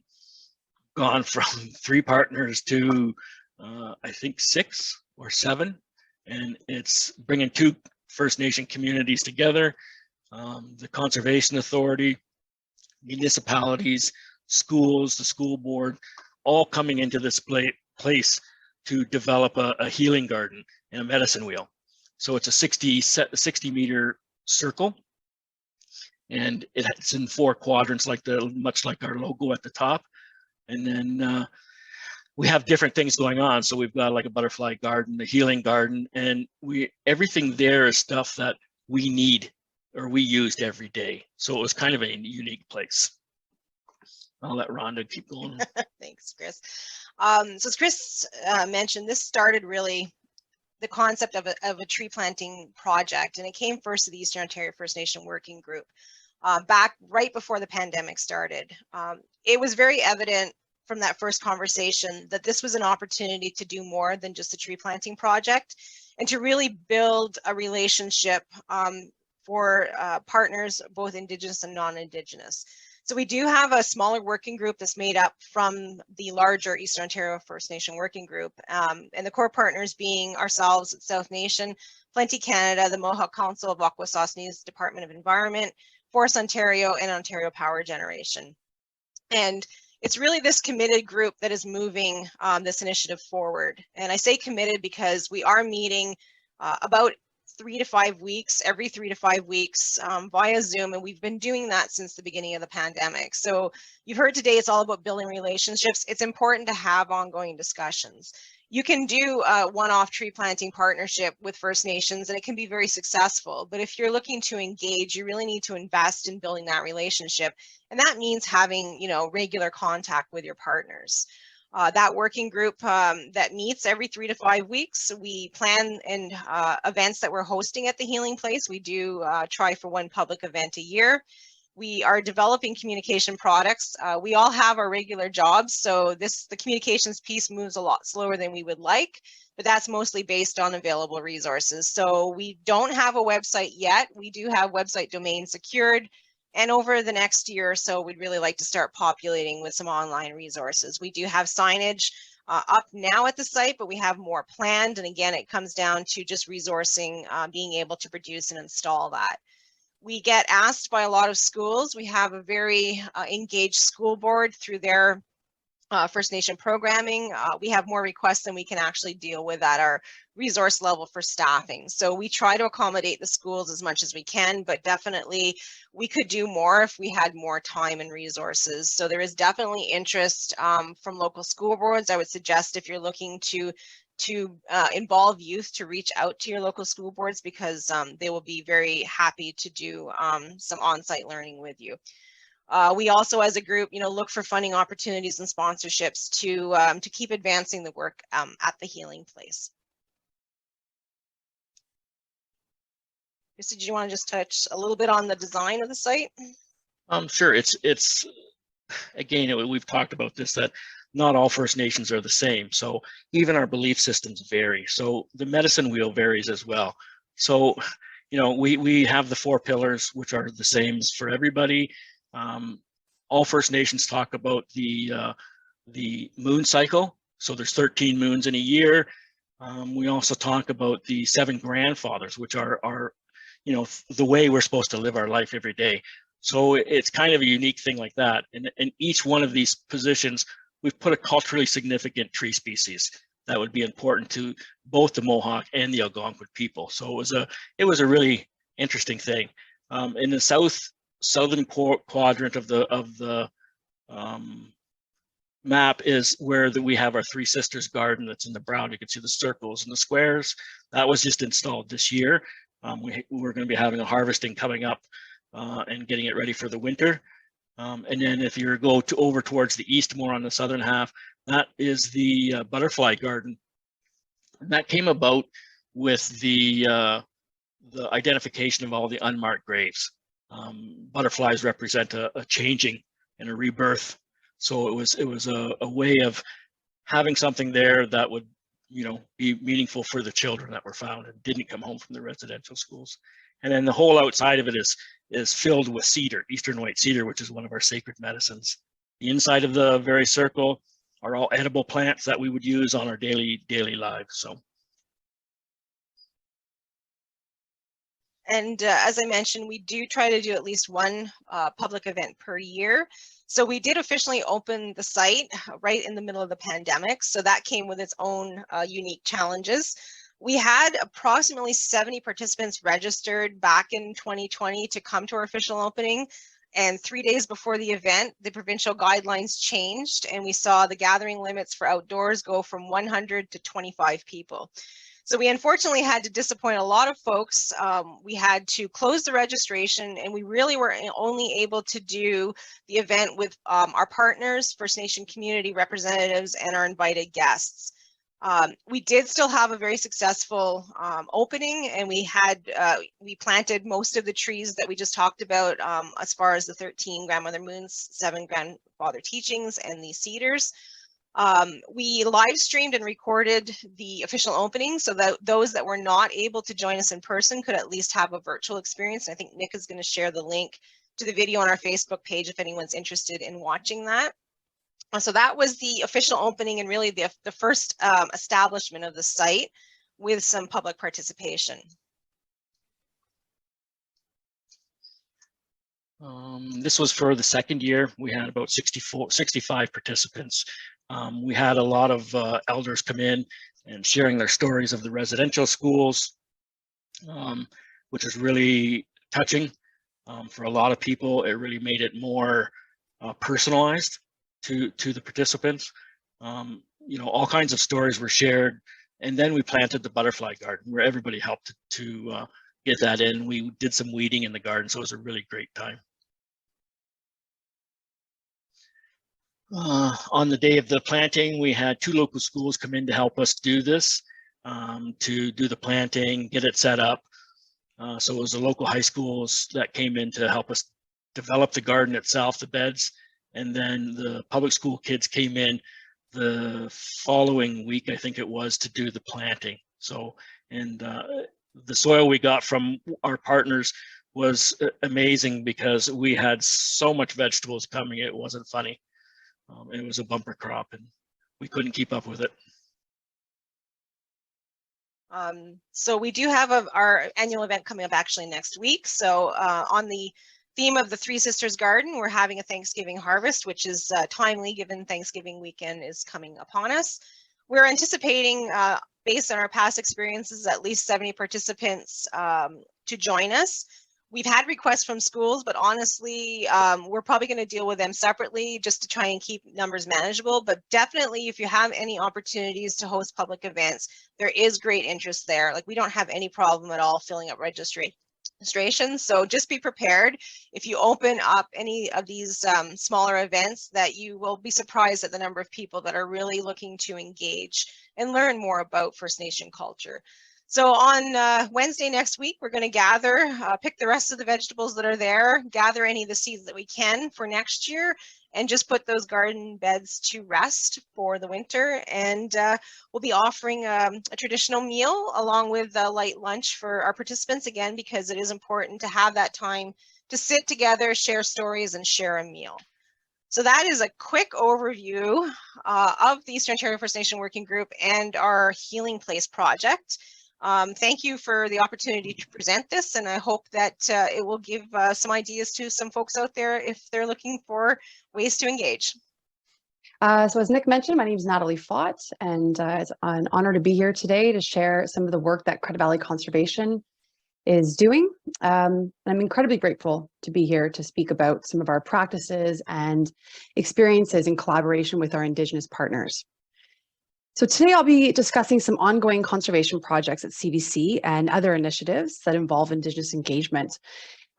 gone from 3 partners to I think 6 or 7. And it's bringing 2 First Nation communities together, the Conservation Authority, municipalities, schools, the school board, all coming into this place to develop a healing garden and a medicine wheel. So it's a 60 meter circle, and it's in 4 quadrants, much like our logo at the top. And then we have different things going on. So we've got like a butterfly garden, a healing garden, and everything there is stuff that we need or we used every day. So it was kind of a unique place. I'll let Ronda keep going. Thanks, Chris. So as Chris mentioned, this started really the concept of a tree planting project, and it came first to the Eastern Ontario First Nation Working Group back right before the pandemic started. It was very evident from that first conversation that this was an opportunity to do more than just a tree planting project and to really build a relationship for partners, both Indigenous and non-Indigenous. So we do have a smaller working group that's made up from the larger Eastern Ontario First Nation Working Group, and the core partners being ourselves at South Nation, Plenty Canada, the Mohawk Council of Akwesasne's Department of Environment, Forest Ontario, and Ontario Power Generation. And it's really this committed group that is moving this initiative forward. And I say committed because we are meeting about 3 to 5 weeks, every 3 to 5 weeks via Zoom. And we've been doing that since the beginning of the pandemic. So you've heard today, it's all about building relationships. It's important to have ongoing discussions. You can do a one-off tree planting partnership with First Nations and it can be very successful. But if you're looking to engage, you really need to invest in building that relationship. And that means having, regular contact with your partners. That working group that meets every 3 to 5 weeks, we plan and events that we're hosting at the Healing Place. We do try for one public event a year. We are developing communication products. We all have our regular jobs, so the communications piece moves a lot slower than we would like, but that's mostly based on available resources. So we don't have a website yet. We do have website domain secured, and over the next year or so, we'd really like to start populating with some online resources. We do have signage up now at the site, but we have more planned. And again, it comes down to just resourcing, being able to produce and install that. We get asked by a lot of schools. We have a very engaged school board through their First Nation programming. We have more requests than we can actually deal with at our resource level for staffing. So we try to accommodate the schools as much as we can, but definitely we could do more if we had more time and resources. So there is definitely interest from local school boards. I would suggest if you're looking to involve youth, to reach out to your local school boards, because they will be very happy to do some on-site learning with you. We also, as a group, look for funding opportunities and sponsorships to keep advancing the work at the healing place. Christy, do you want to just touch a little bit on the design of the site? Sure. It's again, we've talked about this, that not all First Nations are the same. So even our belief systems vary. So the medicine wheel varies as well. So, we have the 4 pillars, which are the same for everybody. All First Nations talk about the moon cycle. So there's 13 moons in a year. We also talk about the 7 grandfathers, which are the way we're supposed to live our life every day. So it's kind of a unique thing like that. And in each one of these positions, we've put a culturally significant tree species that would be important to both the Mohawk and the Algonquin people. So it was a really interesting thing. In the southern quadrant of the map is where we have our Three Sisters garden that's in the brown. You can see the circles and the squares. That was just installed this year. We're going to be having a harvesting coming up and getting it ready for the winter. And then if you go over towards the east, more on the southern half, that is the butterfly garden. And that came about with the identification of all the unmarked graves. Butterflies represent a changing and a rebirth. So it was a way of having something there that would be meaningful for the children that were found and didn't come home from the residential schools. And then the whole outside of it is filled with cedar, eastern white cedar, which is one of our sacred medicines. The inside of the very circle are all edible plants that we would use on our daily lives. So. And as I mentioned, we do try to do at least one public event per year. So we did officially open the site right in the middle of the pandemic. So that came with its own unique challenges. We had approximately 70 participants registered back in 2020 to come to our official opening. And 3 days before the event, the provincial guidelines changed and we saw the gathering limits for outdoors go from 100 to 25 people. So we unfortunately had to disappoint a lot of folks. We had to close the registration and we really were only able to do the event with our partners, First Nation community representatives, and our invited guests. We did still have a very successful opening, and we planted most of the trees that we just talked about as far as the 13 grandmother moons, 7 grandfather teachings, and the cedars. We live streamed and recorded the official opening so that those that were not able to join us in person could at least have a virtual experience. I think Nick is going to share the link to the video on our Facebook page if anyone's interested in watching that. So that was the official opening and really the first establishment of the site with some public participation. This was for the second year. We had about 65 participants. We had a lot of elders come in and sharing their stories of the residential schools, which is really touching for a lot of people. It really made it more personalized to the participants. All kinds of stories were shared, and then we planted the butterfly garden where everybody helped to get that in. We did some weeding in the garden, so it was a really great time. On the day of the planting, we had 2 local schools come in to help us do this, to do the planting, get it set up. So it was the local high schools that came in to help us developed the garden itself, the beds, and then the public school kids came in the following week, I think it was, to do the planting. So, and the soil we got from our partners was amazing because we had so much vegetables coming, it wasn't funny. It was a bumper crop and we couldn't keep up with it. So we do have our annual event coming up actually next week. So on the theme of the Three Sisters Garden, we're having a Thanksgiving harvest, which is timely given Thanksgiving weekend is coming upon us. We're anticipating, based on our past experiences, at least 70 participants to join us. We've had requests from schools, but honestly, we're probably going to deal with them separately just to try and keep numbers manageable. But definitely, if you have any opportunities to host public events, there is great interest there. Like, we don't have any problem at all filling up registration. So just be prepared. If you open up any of these smaller events, that you will be surprised at the number of people that are really looking to engage and learn more about First Nation culture. So on Wednesday next week, we're going to gather, pick the rest of the vegetables that are there, gather any of the seeds that we can for next year, and just put those garden beds to rest for the winter. And we'll be offering a traditional meal along with a light lunch for our participants, again, because it is important to have that time to sit together, share stories, and share a meal. So that is a quick overview of the Eastern Ontario First Nation Working Group and our Healing Place project. Thank you for the opportunity to present this, and I hope that it will give some ideas to some folks out there if they're looking for ways to engage. So as Nick mentioned, my name is Natalie Fott, and it's an honor to be here today to share some of the work that Credit Valley Conservation is doing. I'm incredibly grateful to be here to speak about some of our practices and experiences in collaboration with our Indigenous partners. So today I'll be discussing some ongoing conservation projects at CVC and other initiatives that involve Indigenous engagement.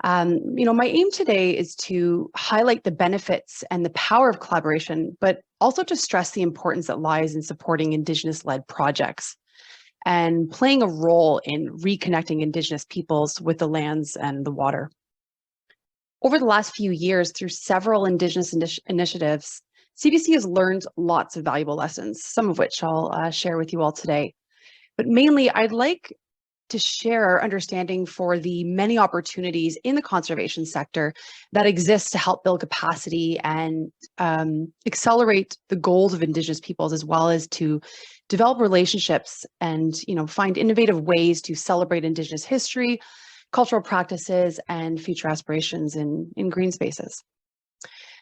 My aim today is to highlight the benefits and the power of collaboration, but also to stress the importance that lies in supporting Indigenous-led projects and playing a role in reconnecting Indigenous peoples with the lands and the water. Over the last few years, through several Indigenous initiatives, CVC has learned lots of valuable lessons, some of which I'll share with you all today. But mainly, I'd like to share our understanding for the many opportunities in the conservation sector that exist to help build capacity and accelerate the goals of Indigenous peoples, as well as to develop relationships and find innovative ways to celebrate Indigenous history, cultural practices, and future aspirations in green spaces.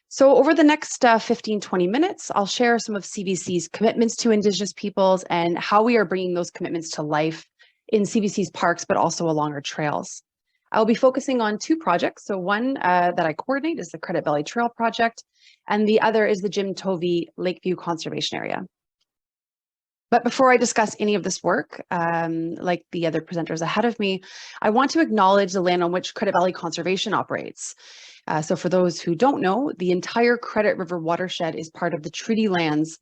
So over the next 15-20 minutes, I'll share some of CVC's commitments to Indigenous peoples and how we are bringing those commitments to life in CVC's parks, but also along our trails. I'll be focusing on two projects. So one that I coordinate is the Credit Valley Trail Project, and the other is the Jim Tovey Lakeview Conservation Area. But before I discuss any of this work, like the other presenters ahead of me, I want to acknowledge the land on which Credit Valley Conservation operates. So for those who don't know, the entire Credit River watershed is part of the treaty lands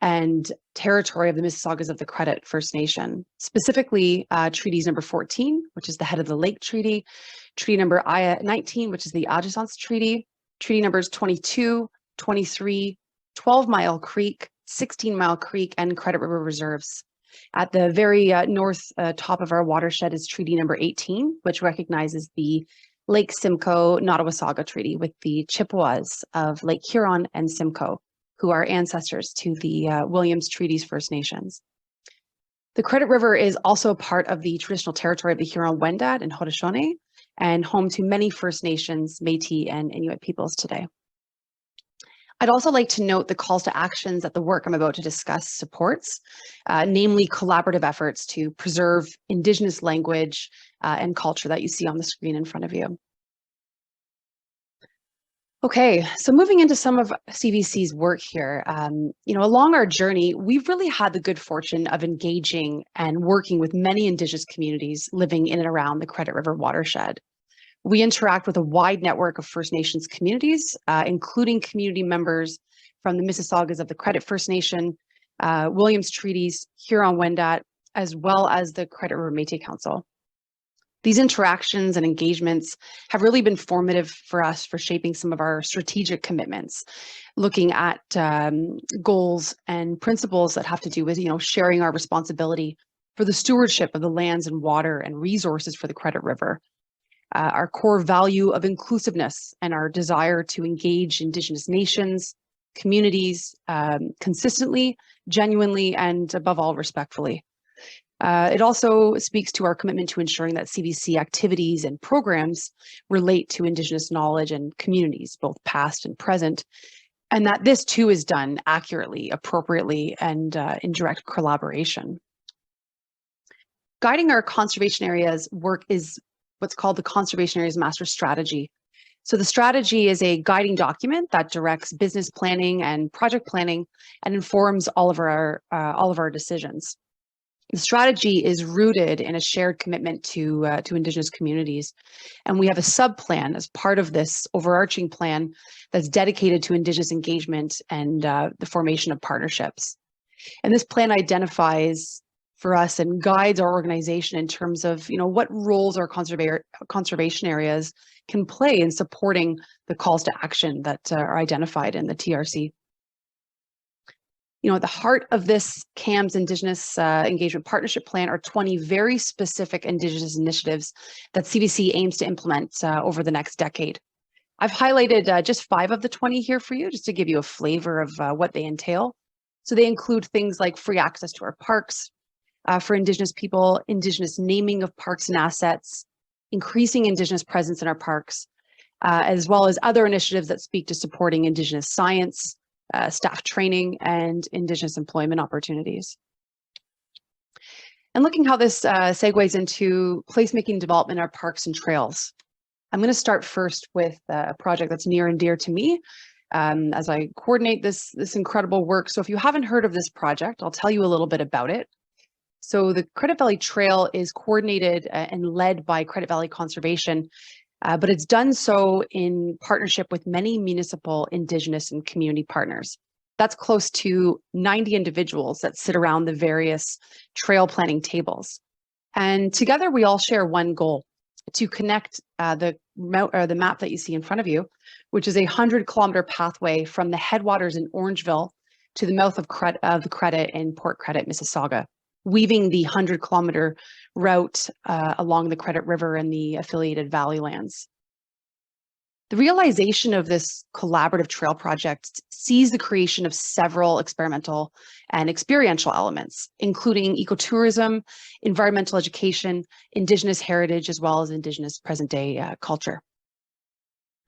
and territory of the Mississaugas of the Credit First Nation, specifically treaties number 14, which is the Head of the Lake Treaty, treaty number 19, which is the Adjacence Treaty, treaty numbers 22, 23, 12 Mile Creek, 16 Mile Creek, and Credit River Reserves. At the very north top of our watershed is treaty number 18, which recognizes the Lake Simcoe Nottawasaga Treaty with the Chippewas of Lake Huron and Simcoe, who are ancestors to the Williams Treaties First Nations. The Credit River is also part of the traditional territory of the Huron-Wendat and Haudenosaunee, and home to many First Nations, Métis, and Inuit peoples today. I'd also like to note the calls to actions that the work I'm about to discuss supports, namely collaborative efforts to preserve Indigenous language and culture that you see on the screen in front of you. Okay, so moving into some of CVC's work here, along our journey, we've really had the good fortune of engaging and working with many Indigenous communities living in and around the Credit River watershed. We interact with a wide network of First Nations communities, including community members from the Mississaugas of the Credit First Nation, Williams Treaties, Huron-Wendat, as well as the Credit River Métis Council. These interactions and engagements have really been formative for us for shaping some of our strategic commitments, looking at goals and principles that have to do with, sharing our responsibility for the stewardship of the lands and water and resources for the Credit River, our core value of inclusiveness and our desire to engage Indigenous nations, communities consistently, genuinely, and above all, respectfully. It also speaks to our commitment to ensuring that CBC activities and programs relate to Indigenous knowledge and communities, both past and present, and that this too is done accurately, appropriately, and in direct collaboration. Guiding our conservation areas work is what's called the Conservation Areas Master Strategy. So the strategy is a guiding document that directs business planning and project planning and informs all of our decisions. The strategy is rooted in a shared commitment to Indigenous communities, and we have a sub-plan as part of this overarching plan that's dedicated to Indigenous engagement and the formation of partnerships. And this plan identifies for us and guides our organization in terms of what roles our conservation areas can play in supporting the calls to action that are identified in the TRC. At the heart of this CAM's Indigenous Engagement Partnership Plan are 20 very specific Indigenous initiatives that CBC aims to implement over the next decade. I've highlighted just 5 of the 20 here for you, just to give you a flavor of what they entail. So they include things like free access to our parks for Indigenous people, Indigenous naming of parks and assets, increasing Indigenous presence in our parks, as well as other initiatives that speak to supporting Indigenous science, staff training, and Indigenous employment opportunities. And looking how this segues into placemaking development in our parks and trails. I'm going to start first with a project that's near and dear to me as I coordinate this incredible work. So if you haven't heard of this project, I'll tell you a little bit about it. So the Credit Valley Trail is coordinated and led by Credit Valley Conservation, but it's done so in partnership with many municipal, Indigenous, and community partners. That's close to 90 individuals that sit around the various trail planning tables. And together we all share one goal: to connect the map that you see in front of you, which is a 100-kilometer pathway from the headwaters in Orangeville to the mouth of the Credit in Port Credit, Mississauga, weaving the 100-kilometer route along the Credit River and the affiliated valley lands. The realization of this collaborative trail project sees the creation of several experimental and experiential elements, including ecotourism, environmental education, Indigenous heritage, as well as Indigenous present-day culture.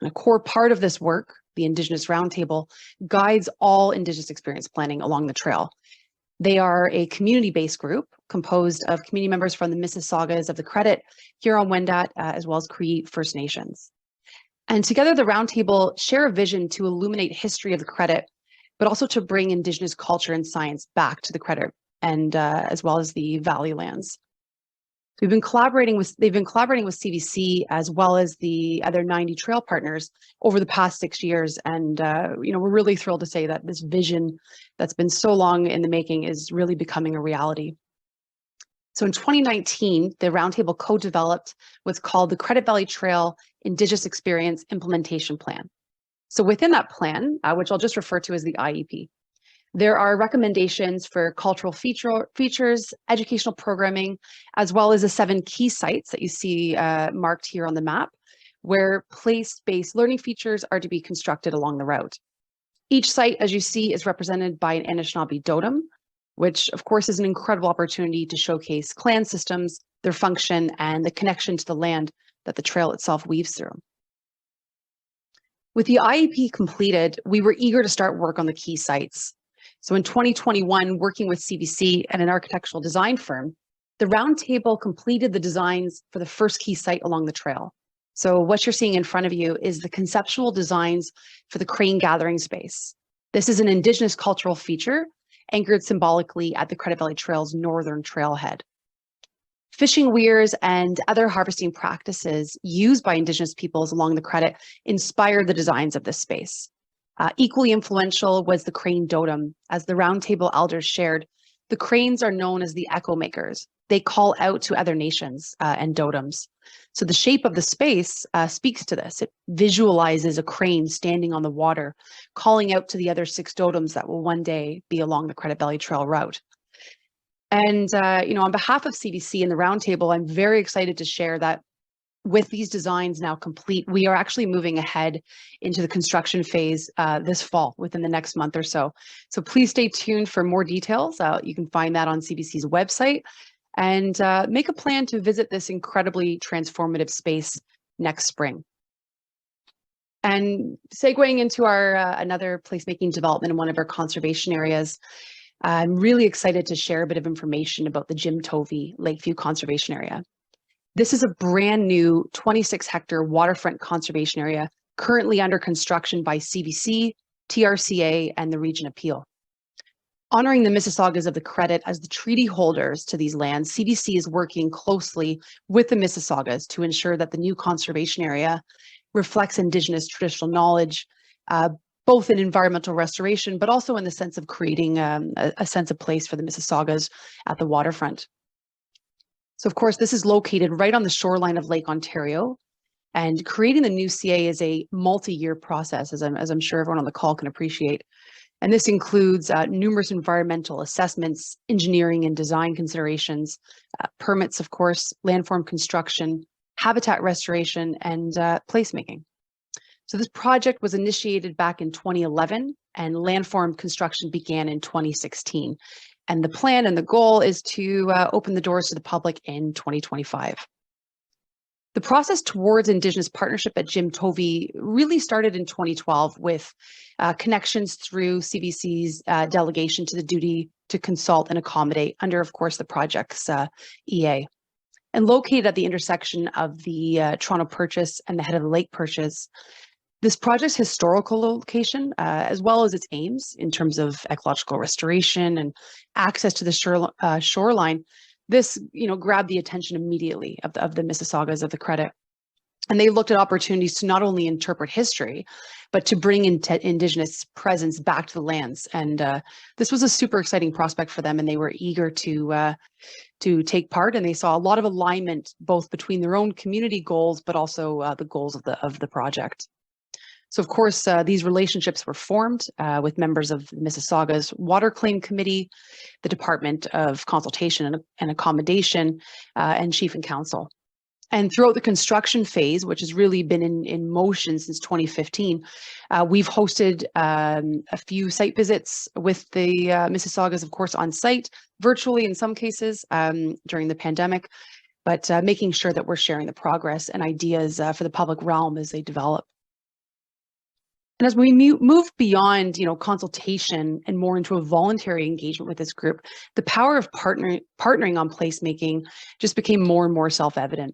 And a core part of this work, the Indigenous Roundtable, guides all Indigenous experience planning along the trail. They are a community-based group composed of community members from the Mississaugas of the Credit, Huron-Wendat, as well as Cree First Nations. And together the Roundtable share a vision to illuminate history of the Credit, but also to bring Indigenous culture and science back to the Credit, and as well as the Valley lands. They've been collaborating with CBC as well as the other 90 trail partners over the past 6 years. And, we're really thrilled to say that this vision that's been so long in the making is really becoming a reality. So in 2019, the Roundtable co-developed what's called the Credit Valley Trail Indigenous Experience Implementation Plan. So within that plan, which I'll just refer to as the IEP, there are recommendations for cultural features, educational programming, as well as the 7 key sites that you see marked here on the map, where place-based learning features are to be constructed along the route. Each site, as you see, is represented by an Anishinaabe totem, which of course is an incredible opportunity to showcase clan systems, their function, and the connection to the land that the trail itself weaves through. With the IEP completed, we were eager to start work on the key sites. So in 2021, working with CBC and an architectural design firm, the Roundtable completed the designs for the first key site along the trail. So what you're seeing in front of you is the conceptual designs for the crane gathering space. This is an Indigenous cultural feature anchored symbolically at the Credit Valley Trail's northern trailhead. Fishing weirs and other harvesting practices used by Indigenous peoples along the Credit inspired the designs of this space. Equally influential was the crane totem, as the Roundtable elders shared. The cranes are known as the echo makers. They call out to other nations and dotems. So the shape of the space speaks to this. It visualizes a crane standing on the water, calling out to the other 6 dotems that will one day be along the Credit Valley Trail route. And, on behalf of CBC and the Roundtable, I'm very excited to share that with these designs now complete, we are actually moving ahead into the construction phase this fall, within the next month or so. So please stay tuned for more details. You can find that on CBC's website, and make a plan to visit this incredibly transformative space next spring. And segueing into our another placemaking development in one of our conservation areas, I'm really excited to share a bit of information about the Tovey Lakeview Conservation Area. This is a brand new 26-hectare waterfront conservation area currently under construction by CBC, TRCA, and the Region Appeal. Honoring the Mississaugas of the Credit as the treaty holders to these lands, CBC is working closely with the Mississaugas to ensure that the new conservation area reflects Indigenous traditional knowledge, both in environmental restoration, but also in the sense of creating a sense of place for the Mississaugas at the waterfront. So of course, this is located right on the shoreline of Lake Ontario, and creating the new CA is a multi-year process, as I'm sure everyone on the call can appreciate. And this includes numerous environmental assessments, engineering and design considerations, permits, of course, landform construction, habitat restoration, and placemaking. So this project was initiated back in 2011, and landform construction began in 2016. And the plan and the goal is to open the doors to the public in 2025. The process towards Indigenous partnership at Tovey really started in 2012 with connections through CBC's delegation to the duty to consult and accommodate under, of course, the project's EA. And located at the intersection of the Toronto Purchase and the Head of the Lake Purchase, this project's historical location, as well as its aims in terms of ecological restoration and access to the shoreline, this grabbed the attention immediately of the Mississaugas of the Credit. And they looked at opportunities to not only interpret history, but to bring Indigenous presence back to the lands. And this was a super exciting prospect for them, and they were eager to take part. And they saw a lot of alignment both between their own community goals, but also the goals of the project. So of course, these relationships were formed with members of Mississauga's Water Claim Committee, the Department of Consultation and Accommodation, and Chief and Council. And throughout the construction phase, which has really been in motion since 2015, we've hosted a few site visits with the Mississaugas, of course, on site, virtually in some cases during the pandemic, but making sure that we're sharing the progress and ideas for the public realm as they develop. And as we move beyond, consultation and more into a voluntary engagement with this group, the power of partnering on placemaking just became more and more self-evident.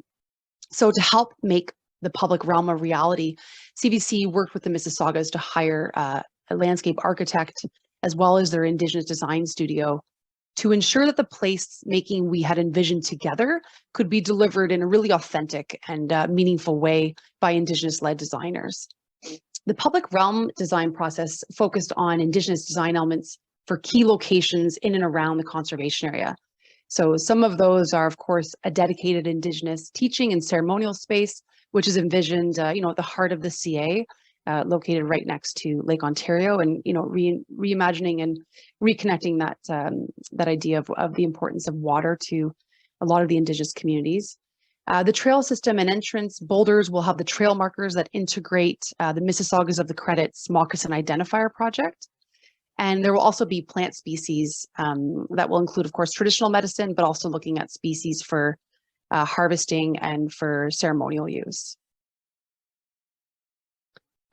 So to help make the public realm a reality, CBC worked with the Mississaugas to hire a landscape architect, as well as their Indigenous design studio, to ensure that the placemaking we had envisioned together could be delivered in a really authentic and meaningful way by Indigenous-led designers. The public realm design process focused on Indigenous design elements for key locations in and around the conservation area. So some of those are, of course, a dedicated Indigenous teaching and ceremonial space, which is envisioned, at the heart of the CA, located right next to Lake Ontario, and reimagining and reconnecting that idea of the importance of water to a lot of the Indigenous communities. The trail system and entrance boulders will have the trail markers that integrate the Mississaugas of the Credit's Moccasin Identifier project. And there will also be plant species that will include, of course, traditional medicine, but also looking at species for harvesting and for ceremonial use.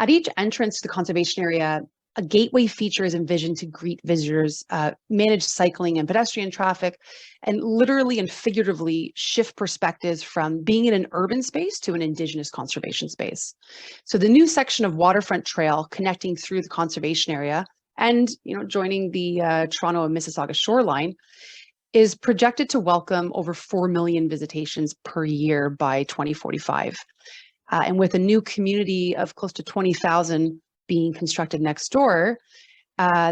At each entrance to the conservation area, a gateway feature is envisioned to greet visitors, manage cycling and pedestrian traffic, and literally and figuratively shift perspectives from being in an urban space to an Indigenous conservation space. So the new section of waterfront trail connecting through the conservation area and joining the Toronto and Mississauga shoreline is projected to welcome over 4 million visitations per year by 2045. And with a new community of close to 20,000 being constructed next door,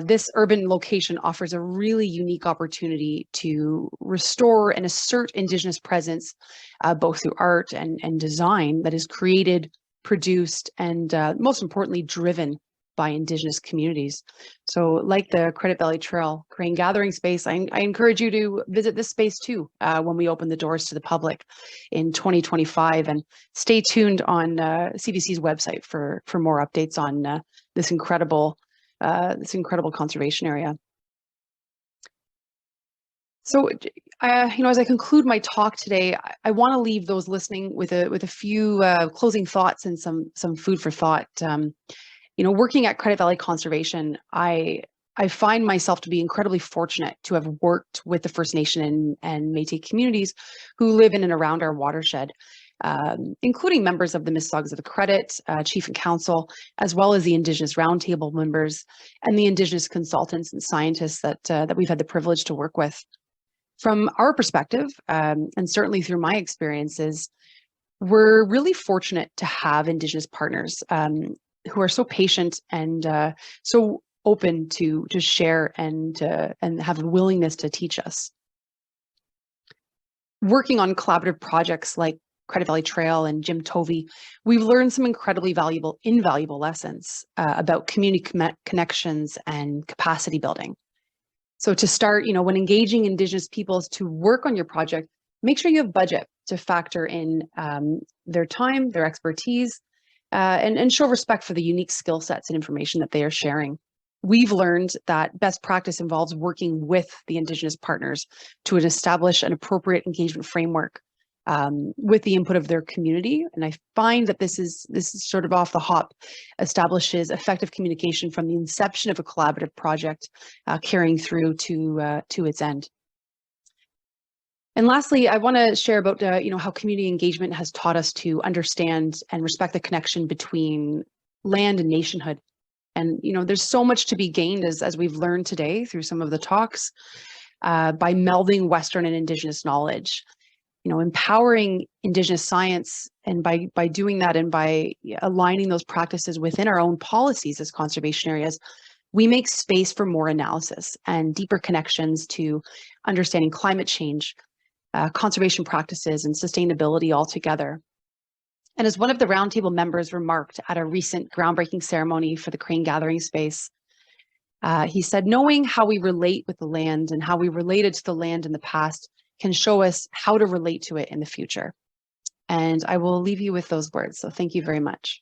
This urban location offers a really unique opportunity to restore and assert Indigenous presence, both through art and design that is created, produced, and most importantly, driven by Indigenous communities. So like the Credit Valley Trail Crane Gathering Space, I encourage you to visit this space too when we open the doors to the public in 2025, and stay tuned on CVC's website for more updates on this incredible conservation area. So, as I conclude my talk today, I want to leave those listening with a few closing thoughts and some food for thought. Working at Credit Valley Conservation, I find myself to be incredibly fortunate to have worked with the First Nation and Métis communities who live in and around our watershed, including members of the Mississaugas of the Credit, Chief and Council, as well as the Indigenous Roundtable members and the Indigenous consultants and scientists that we've had the privilege to work with. From our perspective, and certainly through my experiences, we're really fortunate to have Indigenous partners who are so patient and so open to share and have a willingness to teach us. Working on collaborative projects like Credit Valley Trail and Jim Tovey, we've learned some incredibly invaluable lessons about community connections and capacity building. So to start, when engaging Indigenous peoples to work on your project, make sure you have budget to factor in their time, their expertise, and show respect for the unique skill sets and information that they are sharing. We've learned that best practice involves working with the Indigenous partners to establish an appropriate engagement framework with the input of their community. And I find that this is sort of off the hop, establishes effective communication from the inception of a collaborative project, carrying through to its end. And lastly, I want to share about how community engagement has taught us to understand and respect the connection between land and nationhood. And there's so much to be gained as we've learned today through some of the talks by melding Western and Indigenous knowledge. Empowering Indigenous science, and by doing that and by aligning those practices within our own policies as conservation areas, we make space for more analysis and deeper connections to understanding climate change, conservation practices, and sustainability altogether. And as one of the roundtable members remarked at a recent groundbreaking ceremony for the Crane Gathering Space, he said, knowing how we relate with the land and how we related to the land in the past can show us how to relate to it in the future. And I will leave you with those words. So thank you very much.